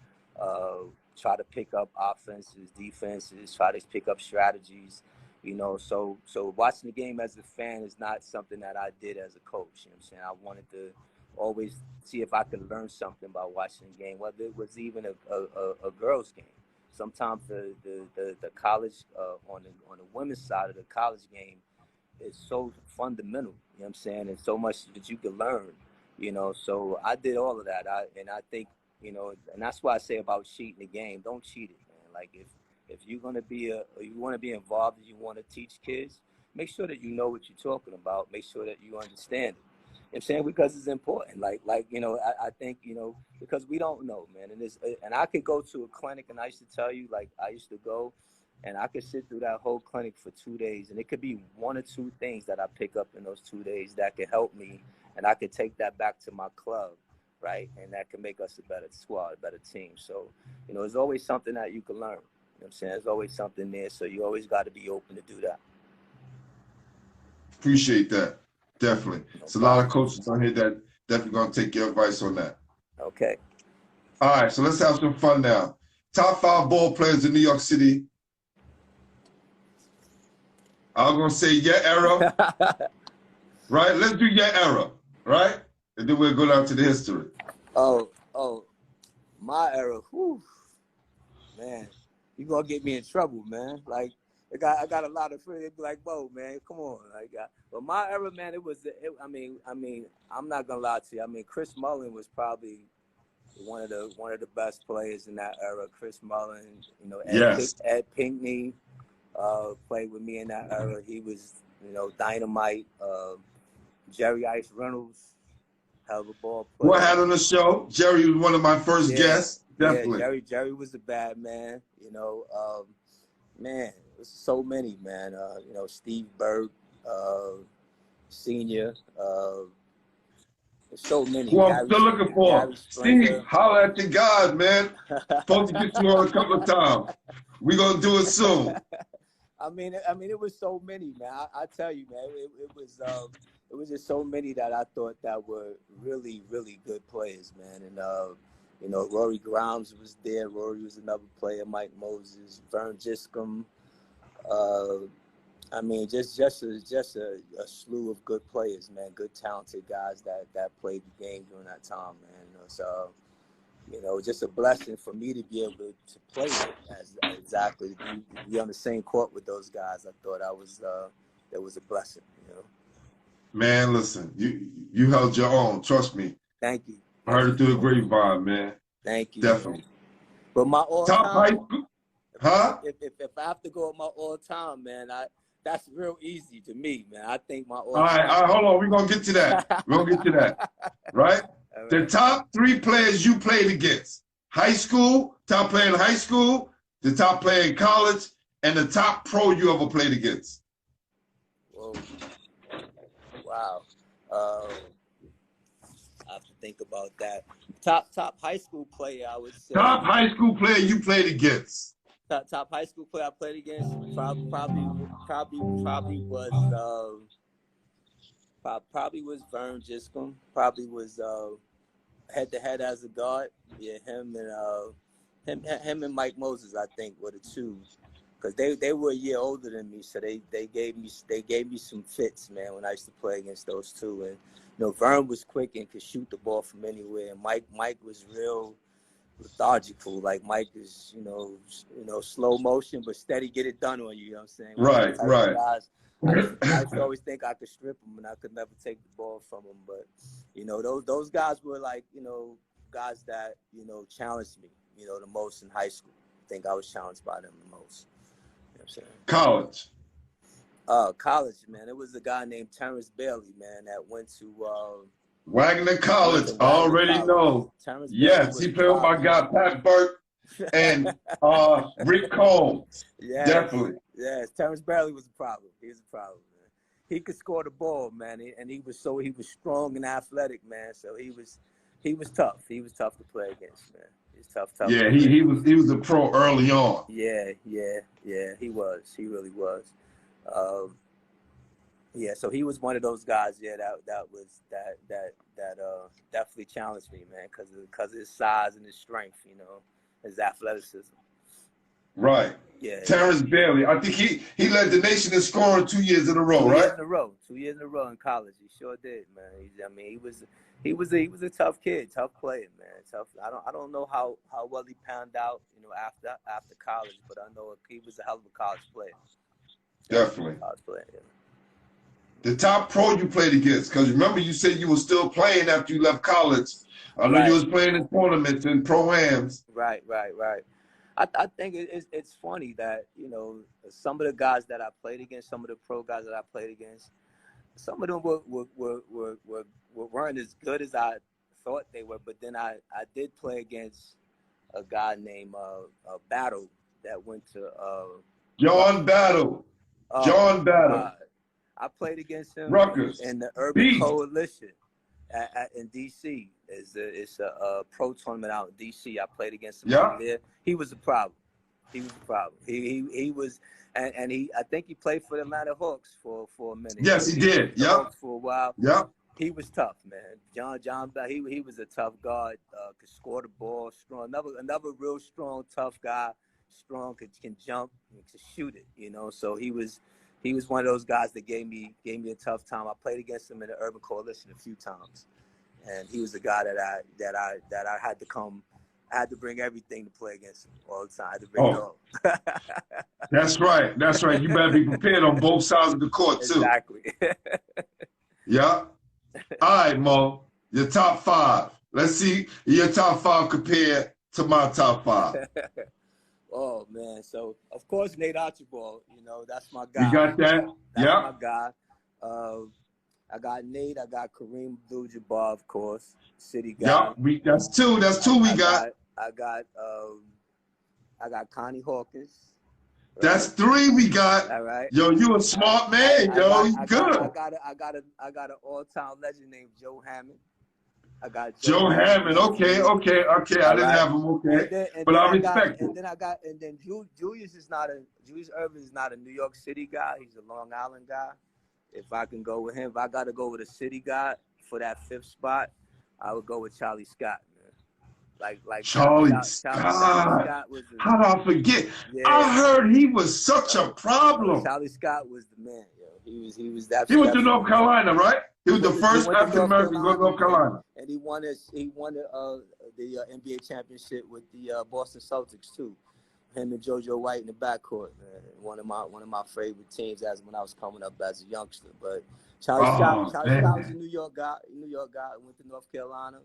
Try to pick up offenses, defenses. Try to pick up strategies. You know, so watching the game as a fan is not something that I did as a coach. You know what I'm saying? I wanted to always see if I could learn something by watching the game, whether it was even a girls' game. Sometimes the college on the women's side of the college game is so fundamental. You know what I'm saying? And so much that you can learn. You know, so I did all of that. I think, you know, and that's why I say about cheating the game. Don't cheat it, man. Like if you're gonna be you want to be involved and you want to teach kids, make sure that you know what you're talking about. Make sure that you understand it. You know what I'm saying? Because it's important. Like you know, I think, you know, because we don't know, man. And I could go to a clinic, and I used to tell you, like, I used to go and I could sit through that whole clinic for 2 days, and it could be 1 or 2 things that I pick up in those 2 days that could help me, and I could take that back to my club, right? And that can make us a better squad, a better team. So, you know, there's always something that you can learn. You know what I'm saying? There's always something there, so you always got to be open to do that. Appreciate that. Definitely. No It's a problem. lot of coaches on here that definitely going to take your advice on that. Okay. All right, so let's have some fun now. Top 5 ball players in New York City. I was going to say your era, right? Let's do your era, right? And then we'll go down to the history. Oh, my era. Whew. Man, you going to get me in trouble, man. Like, I got a lot of friends. They'd be like, "Whoa, man, come on!" Like, but my era, man, I mean, I'm not gonna lie to you. I mean, Chris Mullin was probably one of the best players in that era. Chris Mullin, you know, Ed Pinckney played with me in that era. He was, you know, dynamite. Jerry Ice Reynolds, hell of a ball player. What had on the show? Jerry was one of my first guests. Definitely. Yeah, Jerry was a bad man. You know, man. There's so many, man. You know, Steve Berg, Senior. There's so many. Who I'm still looking for. Steve, holla at your guys, man. Supposed to get you on a couple of times. We're going to do it soon. I mean, it was so many, man. I tell you, man, it was just so many that I thought that were really, really good players, man. And, you know, Rory Grimes was there. Rory was another player. Mike Moses, Vern Giscombe. I mean, just a slew of good players, man. Good, talented guys that played the game during that time, man. You know, so, you know, just a blessing for me to be able to play exactly to be on the same court with those guys. I thought that was a blessing, you know. Man, listen, you held your own. Trust me. Thank you. I heard it through the grapevine, man. Thank you. Definitely. Man. But my top high school. Huh? If I have to go with my all-time, man, that's real easy to me, man. I think my all-time. All right, hold on. We're going to get to that. We're going to get to that. Right? Right? The top 3 players you played against. High school, top player in high school, the top player in college, and the top pro you ever played against. Whoa. Wow. I have to think about that. Top high school player, I would say. Top high school player you played against. Top high school player I played against probably was Vern Giscombe. Probably was head to head as a guard. Yeah, him and Mike Moses, I think, were the two. Because they were a year older than me, so they gave me some fits, man, when I used to play against those two. And you know, Vern was quick and could shoot the ball from anywhere. And Mike was real lethargical. Like Mike is, you know, slow motion but steady, get it done on you. You know what I'm saying? Right. Guys, I used to always think I could strip him, and I could never take the ball from him. But you know, those guys were like, you know, guys that, you know, challenged me, you know, the most in high school. I think I was challenged by them the most. You know what I'm saying? College. College, man. It was a guy named Terrence Bailey, man, that went to Wagner College. I already know. Yes, he played with my guy Pat Burke and Rick Combs. Yeah, definitely. Yes, Terrence Bailey was a problem. He was a problem, man. He could score the ball, man, and he was strong and athletic, man. So he was tough. He was tough to play against, man. He's tough. Yeah, he was a pro early on. Yeah, he was. He really was. Yeah, so he was one of those guys. Yeah, that definitely challenged me, man, because of his size and his strength. You know, his athleticism. Right. Yeah, Terrence Bailey. I think he led the nation in scoring 2 years in a row, 2 years right? in a row. 2 years in a row in college. He sure did, man. I mean, he was a tough kid, tough player, man. Tough. I don't know how well he panned out, you know, after college, but I know he was a hell of a college player. Definitely. College player. Yeah. The top pro you played against, because remember you said you were still playing after you left college. I know you Right. was playing in tournaments and pro-ams. Right. I think it's funny that, you know, some of the guys that I played against, some of the pro guys that I played against, some of them weren't as good as I thought they were. But then I did play against a guy named Battle that went to John Battle. oh John my Battle. God. I played against him Rutgers. in the Urban Beast. Coalition in D.C. It's a pro tournament out in D.C. I played against him out there. He was a problem. He was, and I think he played for the Atlanta Hawks for a minute. Yes, he did. Yeah. For a while. Yeah. He was tough, man. John, he was a tough guard. Could score the ball, strong. Another real strong, tough guy. Strong, can jump, can shoot it. You know, so he was one of those guys that gave me a tough time. I played against him in the Urban Coalition a few times, and he was the guy that I had to come. I had to bring everything to play against him all the time. I had to bring it all. That's right. That's right. You better be prepared on both sides of the court too. Exactly. Yeah. All right, Mo. Your top five. Let's see your top five compared to my top five. Oh man, so of course Nate Archibald, you know, that's my guy. You got that? That's my guy. I got Nate, I got Kareem Abdul-Jabbar, of course, city guy. Yeah, that's two. That's two we got. I got Connie Hawkins. Right? That's three we got. All right. Yo, you a smart man, yo. You good. I got an all-time legend named Joe Hammond. I got Joe Hammond. Okay. I didn't have him. Okay, but I respect it. And then Julius Irvin is not a New York City guy. He's a Long Island guy. If I can go with him, if I got to go with a city guy for that fifth spot, I would go with Charlie Scott, man. Like Charlie Scott. How did I forget? Yeah. I heard he was such a problem. Charlie Scott was the man, yo. He was that. He went to North Carolina, right? He was the first African American to go to North Carolina. And he won the NBA championship with the Boston Celtics too. Him and JoJo White in the backcourt, man. One of my favorite teams as when I was coming up as a youngster. But Charlie Scott was a New York guy. Went to North Carolina,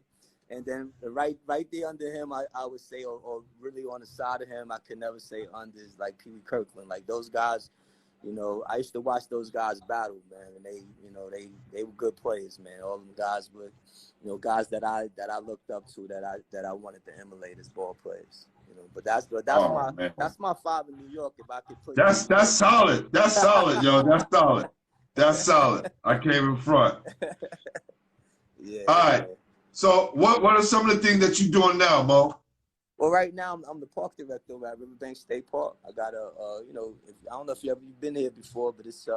and then right there under him, I would say, or really on the side of him, I could never say under is like Pee Wee Kirkland. Like those guys, you know, I used to watch those guys battle, man, and they were good players, man. All them guys were, you know, guys that I looked up to, that I wanted to emulate as ball players. You know, but that's my five in New York. If I could put that's solid. That's solid, yo. That's solid. That's solid. I came in front. Yeah. All right. So what are some of the things that you're doing now, Mo? Well, right now I'm the park director at Riverbank State Park. I got you know, I don't know if you've been here before, but it's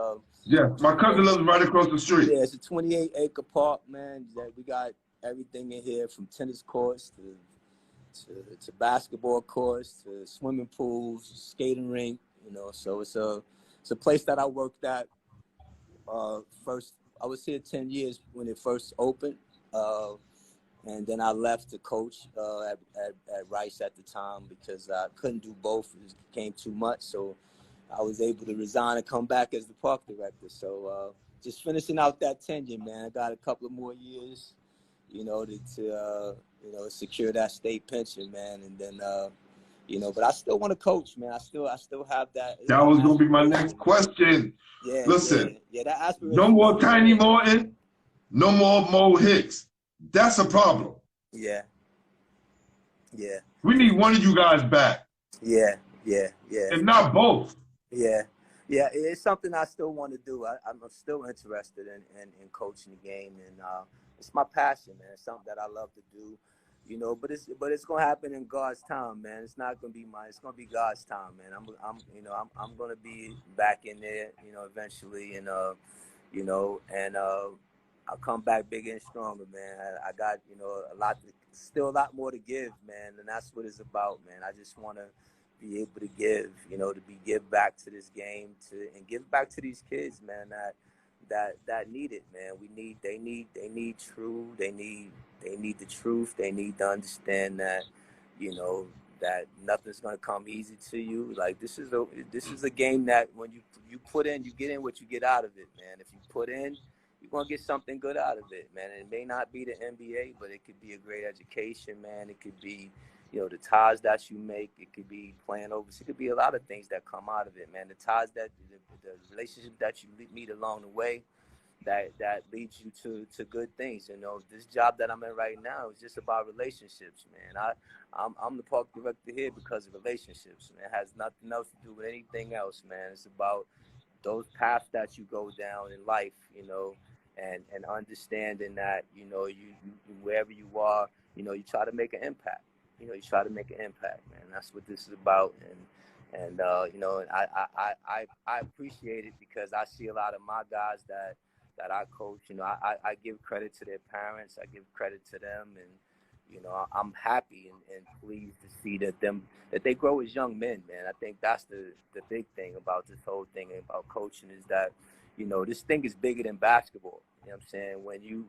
yeah, my cousin lives right across the street. Yeah, it's a 28-acre park, man. That we got everything in here from tennis courts to basketball courts to swimming pools, skating rink. You know, so it's a place that I worked at. First, I was here 10 years when it first opened. And then I left to coach at Rice at the time because I couldn't do both. It became too much. So I was able to resign and come back as the park director. So just finishing out that tenure, man. I got a couple of more years, you know, to secure that state pension, man. And then, you know, but I still want to coach, man. I still have that. That was going to be my next question. Yeah. Listen, yeah, that aspiration. No more Tiny Morton. No more Mo Hicks. That's a problem. Yeah. We need one of you guys back. Yeah. If not both. Yeah, it's something I still want to do. I'm still interested in coaching the game, and it's my passion, man. It's something that I love to do, you know. But it's gonna happen in God's time, man. It's not gonna be mine. It's gonna be God's time, man. I'm gonna be back in there, you know, eventually, and you know, and I'll come back bigger and stronger, man. I got, you know, still a lot more to give, man, and that's what it's about, man. I just want to be able to give, you know, give back to this game, and give back to these kids, man, that need it, man. They need the truth. They need to understand that, you know, that nothing's gonna come easy to you. Like this is a game that when you put in, you get in what you get out of it, man. If you put in, you're gonna get something good out of it, man. And it may not be the NBA, but it could be a great education, man. It could be, you know, the ties that you make. It could be playing overseas. It could be a lot of things that come out of it, man. The ties the relationship that you meet along the way, that leads you to good things. You know, this job that I'm in right now is just about relationships, man. I'm the park director here because of relationships, man. It has nothing else to do with anything else, man. It's about those paths that you go down in life, you know, and understanding that, you know, you wherever you are, you know, you try to make an impact. You know, you try to make an impact, man. That's what this is about. And you know, I appreciate it because I see a lot of my guys that I coach. You know, I give credit to their parents. I give credit to them, and you know, I'm happy and pleased to see that they grow as young men, man. I think that's the big thing about this whole thing about coaching is that, you know, this thing is bigger than basketball. You know what I'm saying?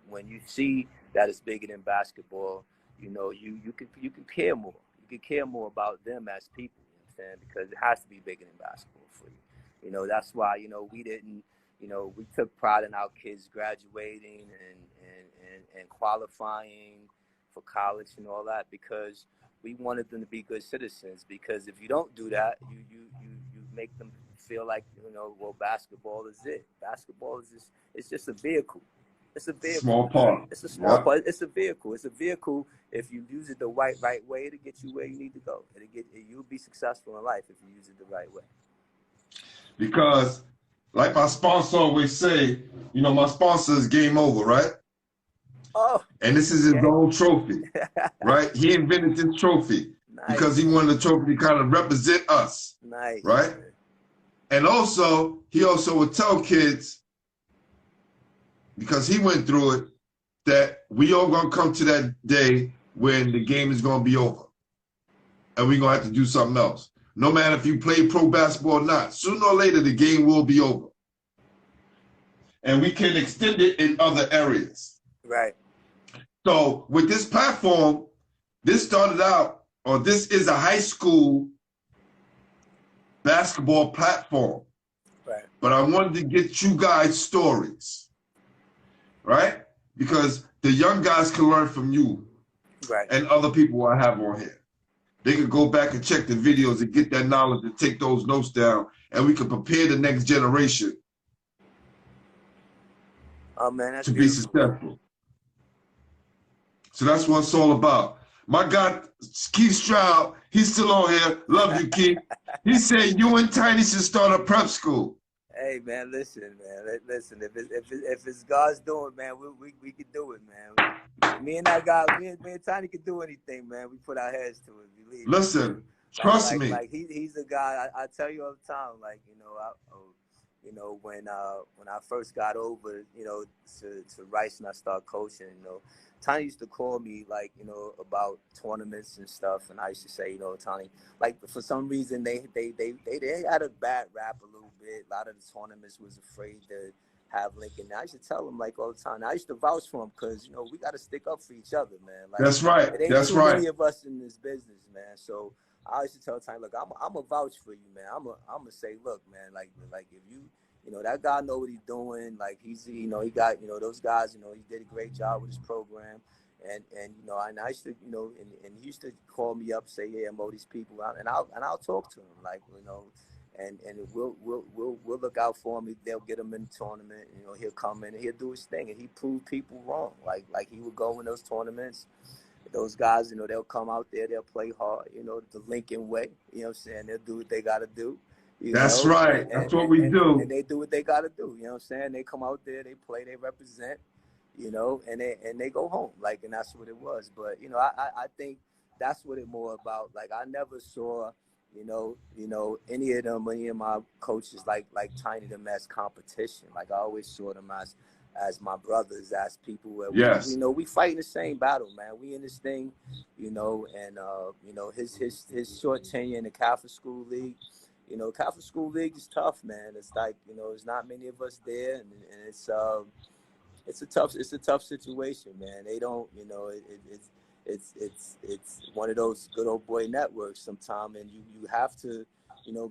When you see that it's bigger than basketball, you know, you can care more. You can care more about them as people. You know what I'm saying? Because it has to be bigger than basketball for you. You know, that's why, you know, we didn't. You know, we took pride in our kids graduating and qualifying for college and all that because we wanted them to be good citizens. Because if you don't do that, you make them feel like, you know, well, basketball is it. Basketball is just, it's just a vehicle. It's a vehicle. Small part. It's a small part. It's a vehicle. It's a vehicle. If you use it the right way, it'll get you where you need to go. You'll be successful in life if you use it the right way. Because, like my sponsor always say, you know, my sponsor is Game Over, right? Oh. And this is his own trophy, right? He invented this trophy because he wanted the trophy to kind of represent us, right? Man. And also, he also would tell kids, because he went through it, that we all gonna come to that day when the game is gonna be over, and we're gonna have to do something else. No matter if you play pro basketball or not, sooner or later the game will be over, and we can extend it in other areas. Right. So with this platform, this started out, or this is a high school basketball platform. Right. But I wanted to get you guys stories, right? Because the young guys can learn from you, right, and other people I have on here. They could go back and check the videos and get that knowledge and take those notes down, and we can prepare the next generation man, to be successful. So that's what it's all about. My guy, Keith Stroud, he's still on here. Love you, Keith. He said you and Tiny should start a prep school. Hey, man, listen, man. Listen, if it's God's doing, man, we can do it, man. Me and that guy, me and Tiny can do anything, man. We put our heads to it. Believe me. Listen, trust me. Like he's the guy. I tell you all the time, like, you know, when I first got over, you know, to Rice and I started coaching, you know, Tony used to call me, like, you know, about tournaments and stuff, and I used to say, you know, Tony, like, for some reason they had a bad rap a little bit. A lot of the tournaments was afraid to have Lincoln. I used to tell him, like, all the time. I used to vouch for him because, you know, we got to stick up for each other, man. Like, that's right. It ain't that's too right. many of us in this business, man. So I used to tell Tony, look, I'm a vouch for you, man. I'm a say, look, man, like if you know, that guy know what he's doing. Like, he's, you know, he got, you know, those guys, you know, he did a great job with his program. And you know, and I used to, you know, and he used to call me up, say, yeah, Mo, these people out, and I'll talk to him, like, you know, and we'll look out for him. They'll get him in the tournament. You know, he'll come in and he'll do his thing, and he proved people wrong. Like he would go in those tournaments. Those guys, you know, they'll come out there, they'll play hard, you know, the Lincoln way. You know what I'm saying? They'll do what they got to do. That's right. That's what we do. And they do what they got to do. You know what I'm saying? They come out there, they play, they represent, you know, and they go home. Like, and that's what it was. But, you know, I think that's what it's more about. Like, I never saw, any of my coaches like Tiny them as competition. Like I always saw them as my brothers, as people where we fighting the same battle, man. We in this thing, and his short tenure in the Catholic School League. Catholic School League is tough, man. It's like, there's not many of us there, and it's a tough situation, man. They don't, it's one of those good old boy networks sometime, and you have to,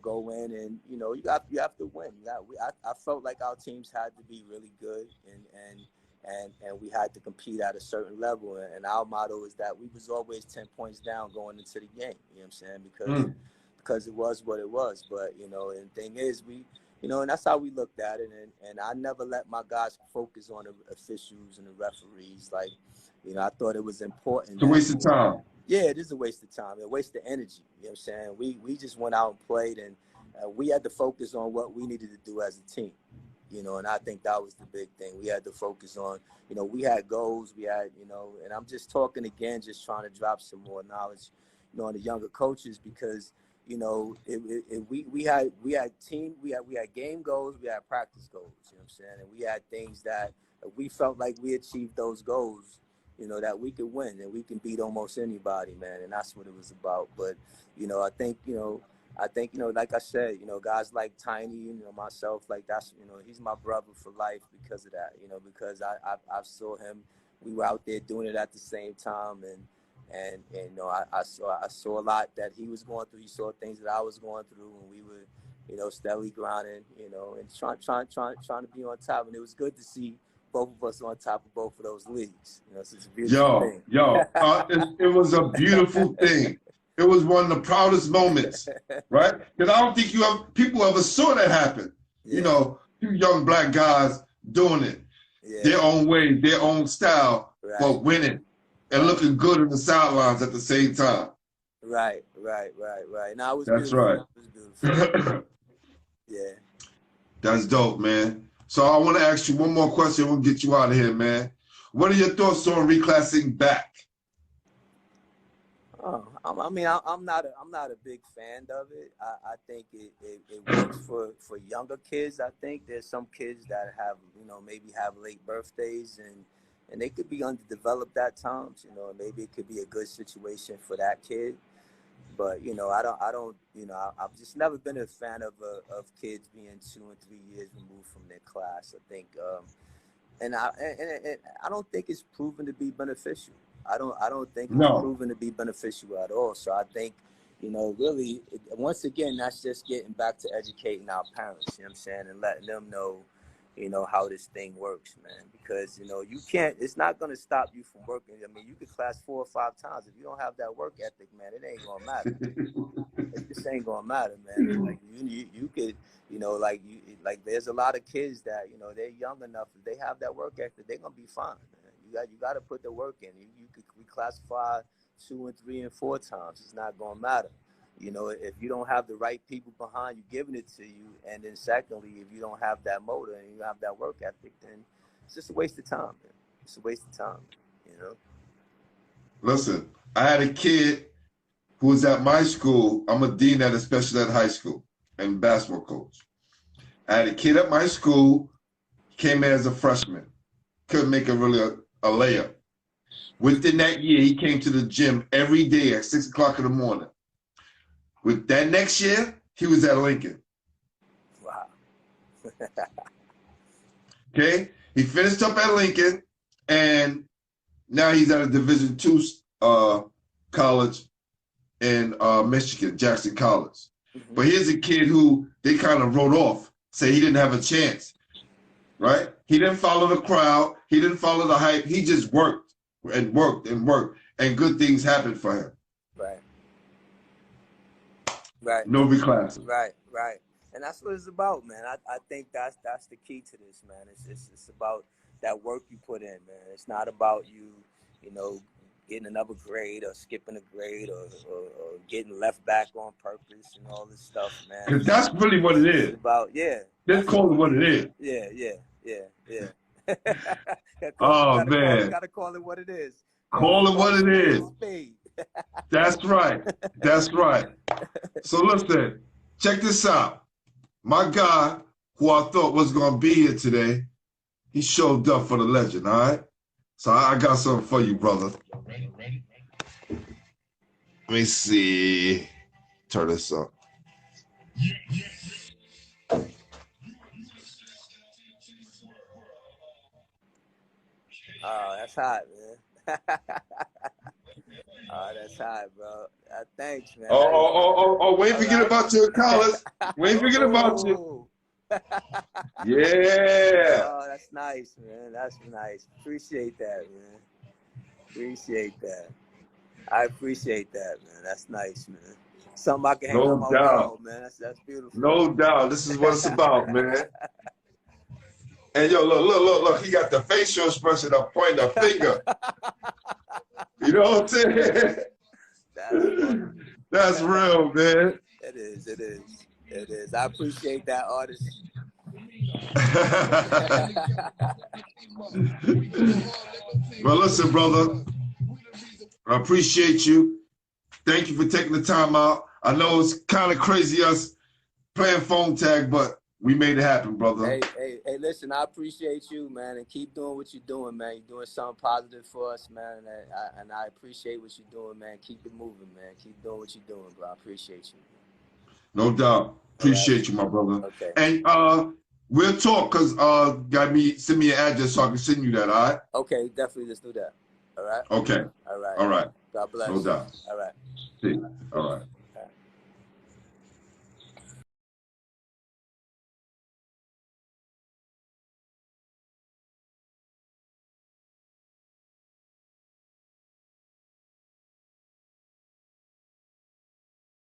go in and, you have to win. I felt like our teams had to be really good and we had to compete at a certain level. And our motto is that we was always 10 points down going into the game, you know what I'm saying? Because it was what it was. But, and the thing is, and that's how we looked at it. And I never let my guys focus on the officials and the referees. Like, I thought it was important. It's a waste of time. Yeah, it is a waste of time. A waste of energy. You know what I'm saying? We just went out and played, and we had to focus on what we needed to do as a team. And I think that was the big thing. We had to focus on, we had goals, we had, and I'm just talking again, just trying to drop some more knowledge, on the younger coaches, because, we had game goals, we had practice goals, you know what I'm saying? And we had things that we felt like we achieved those goals, that we could win and we can beat almost anybody, man. And that's what it was about. But, I think, like I said, guys like Tiny, myself, like that's, he's my brother for life because of that, because I saw him, we were out there doing it at the same time. And I saw a lot that he was going through. He saw things that I was going through, and we were, steadily grinding, and trying to be on top. And it was good to see both of us on top of both of those leagues. So it's a beautiful thing. It was a beautiful thing. It was one of the proudest moments, right? Because I don't think people ever saw that happen. Yeah. Two young black guys doing it, their own way, their own style, but winning and looking good on the sidelines at the same time. Right. Now, it was That's beautiful. right. It was beautiful. Yeah. That's dope, man. So I want to ask you one more question. We'll get you out of here, man. What are your thoughts on reclassing back? Oh, I'm not a big fan of it. I think it works for younger kids. I think there's some kids that have, maybe have late birthdays and they could be underdeveloped at times, and maybe it could be a good situation for that kid. But, I've just never been a fan of kids being 2 and 3 years removed from their class. I think, and I don't think it's proven to be beneficial. I don't think it's proven to be beneficial at all. So I think, really, once again, that's just getting back to educating our parents, you know what I'm saying, and letting them know, how this thing works, man. Because, you can't, it's not going to stop you from working. I mean, you could class 4 or 5 times. If you don't have that work ethic, man, it ain't going to matter. It just ain't going to matter, man. Like, you could, like there's a lot of kids that, they're young enough. If they have that work ethic, they're going to be fine, man. You got to put the work in. You could reclassify 2 and 3 and 4 times. It's not going to matter. If you don't have the right people behind you giving it to you, and then secondly, if you don't have that motor and you have that work ethic, then it's just a waste of time, man. It's a waste of time, Listen, I had a kid who was at my school. I'm a dean at a special ed high school and basketball coach. I had a kid at my school, came in as a freshman, couldn't make a layup. Within that year, he came to the gym every day at 6 o'clock in the morning. With that next year, he was at Lincoln. Wow. Okay? He finished up at Lincoln, and now he's at a Division II college in Michigan, Jackson College. Mm-hmm. But here's a kid who they kind of wrote off, say he didn't have a chance, right? He didn't follow the crowd. He didn't follow the hype. He just worked and worked and worked, and good things happened for him. Right. No reclassing. Right. And that's what it's about, man. I think that's the key to this, man. It's about that work you put in, man. It's not about you getting another grade or skipping a grade or getting left back on purpose and all this stuff, man. Because that's really what it is. It's about, Just call it what it is. Yeah. Oh, man. Gotta call it what it is. Call it what it is. That's right. That's right. So listen, check this out. My guy, who I thought was gonna be here today, he showed up for the legend. All right. So I got something for you, brother. Let me see. Turn this up. Oh, that's hot, man. Oh, that's hot, bro. Thanks, man. Oh, we ain't forget right. about your collars. We ain't forget about you. Yeah. Oh, that's nice, man. That's nice. Appreciate that, man. Appreciate that. I appreciate that, man. That's nice, man. Something I can hang on No my doubt. wall, man. That's beautiful. No doubt. This is what it's about, man. And yo, look. He got the facial expression of pointing a finger. You know what I'm saying? That's real, man. It is. I appreciate that, artist. Well, listen, brother. I appreciate you. Thank you for taking the time out. I know it's kind of crazy us playing phone tag, but we made it happen, brother. Hey, listen, I appreciate you, man, and keep doing what you're doing, man. You're doing something positive for us, man, and I appreciate what you're doing, man. Keep it moving, man. Keep doing what you're doing, bro. I appreciate you. No doubt. Appreciate you, my brother. Okay. And we'll talk because send me an address so I can send you that, all right? Okay, definitely let's do that. All right? Okay. All right. All right. God bless. No doubt. All right. See. All right.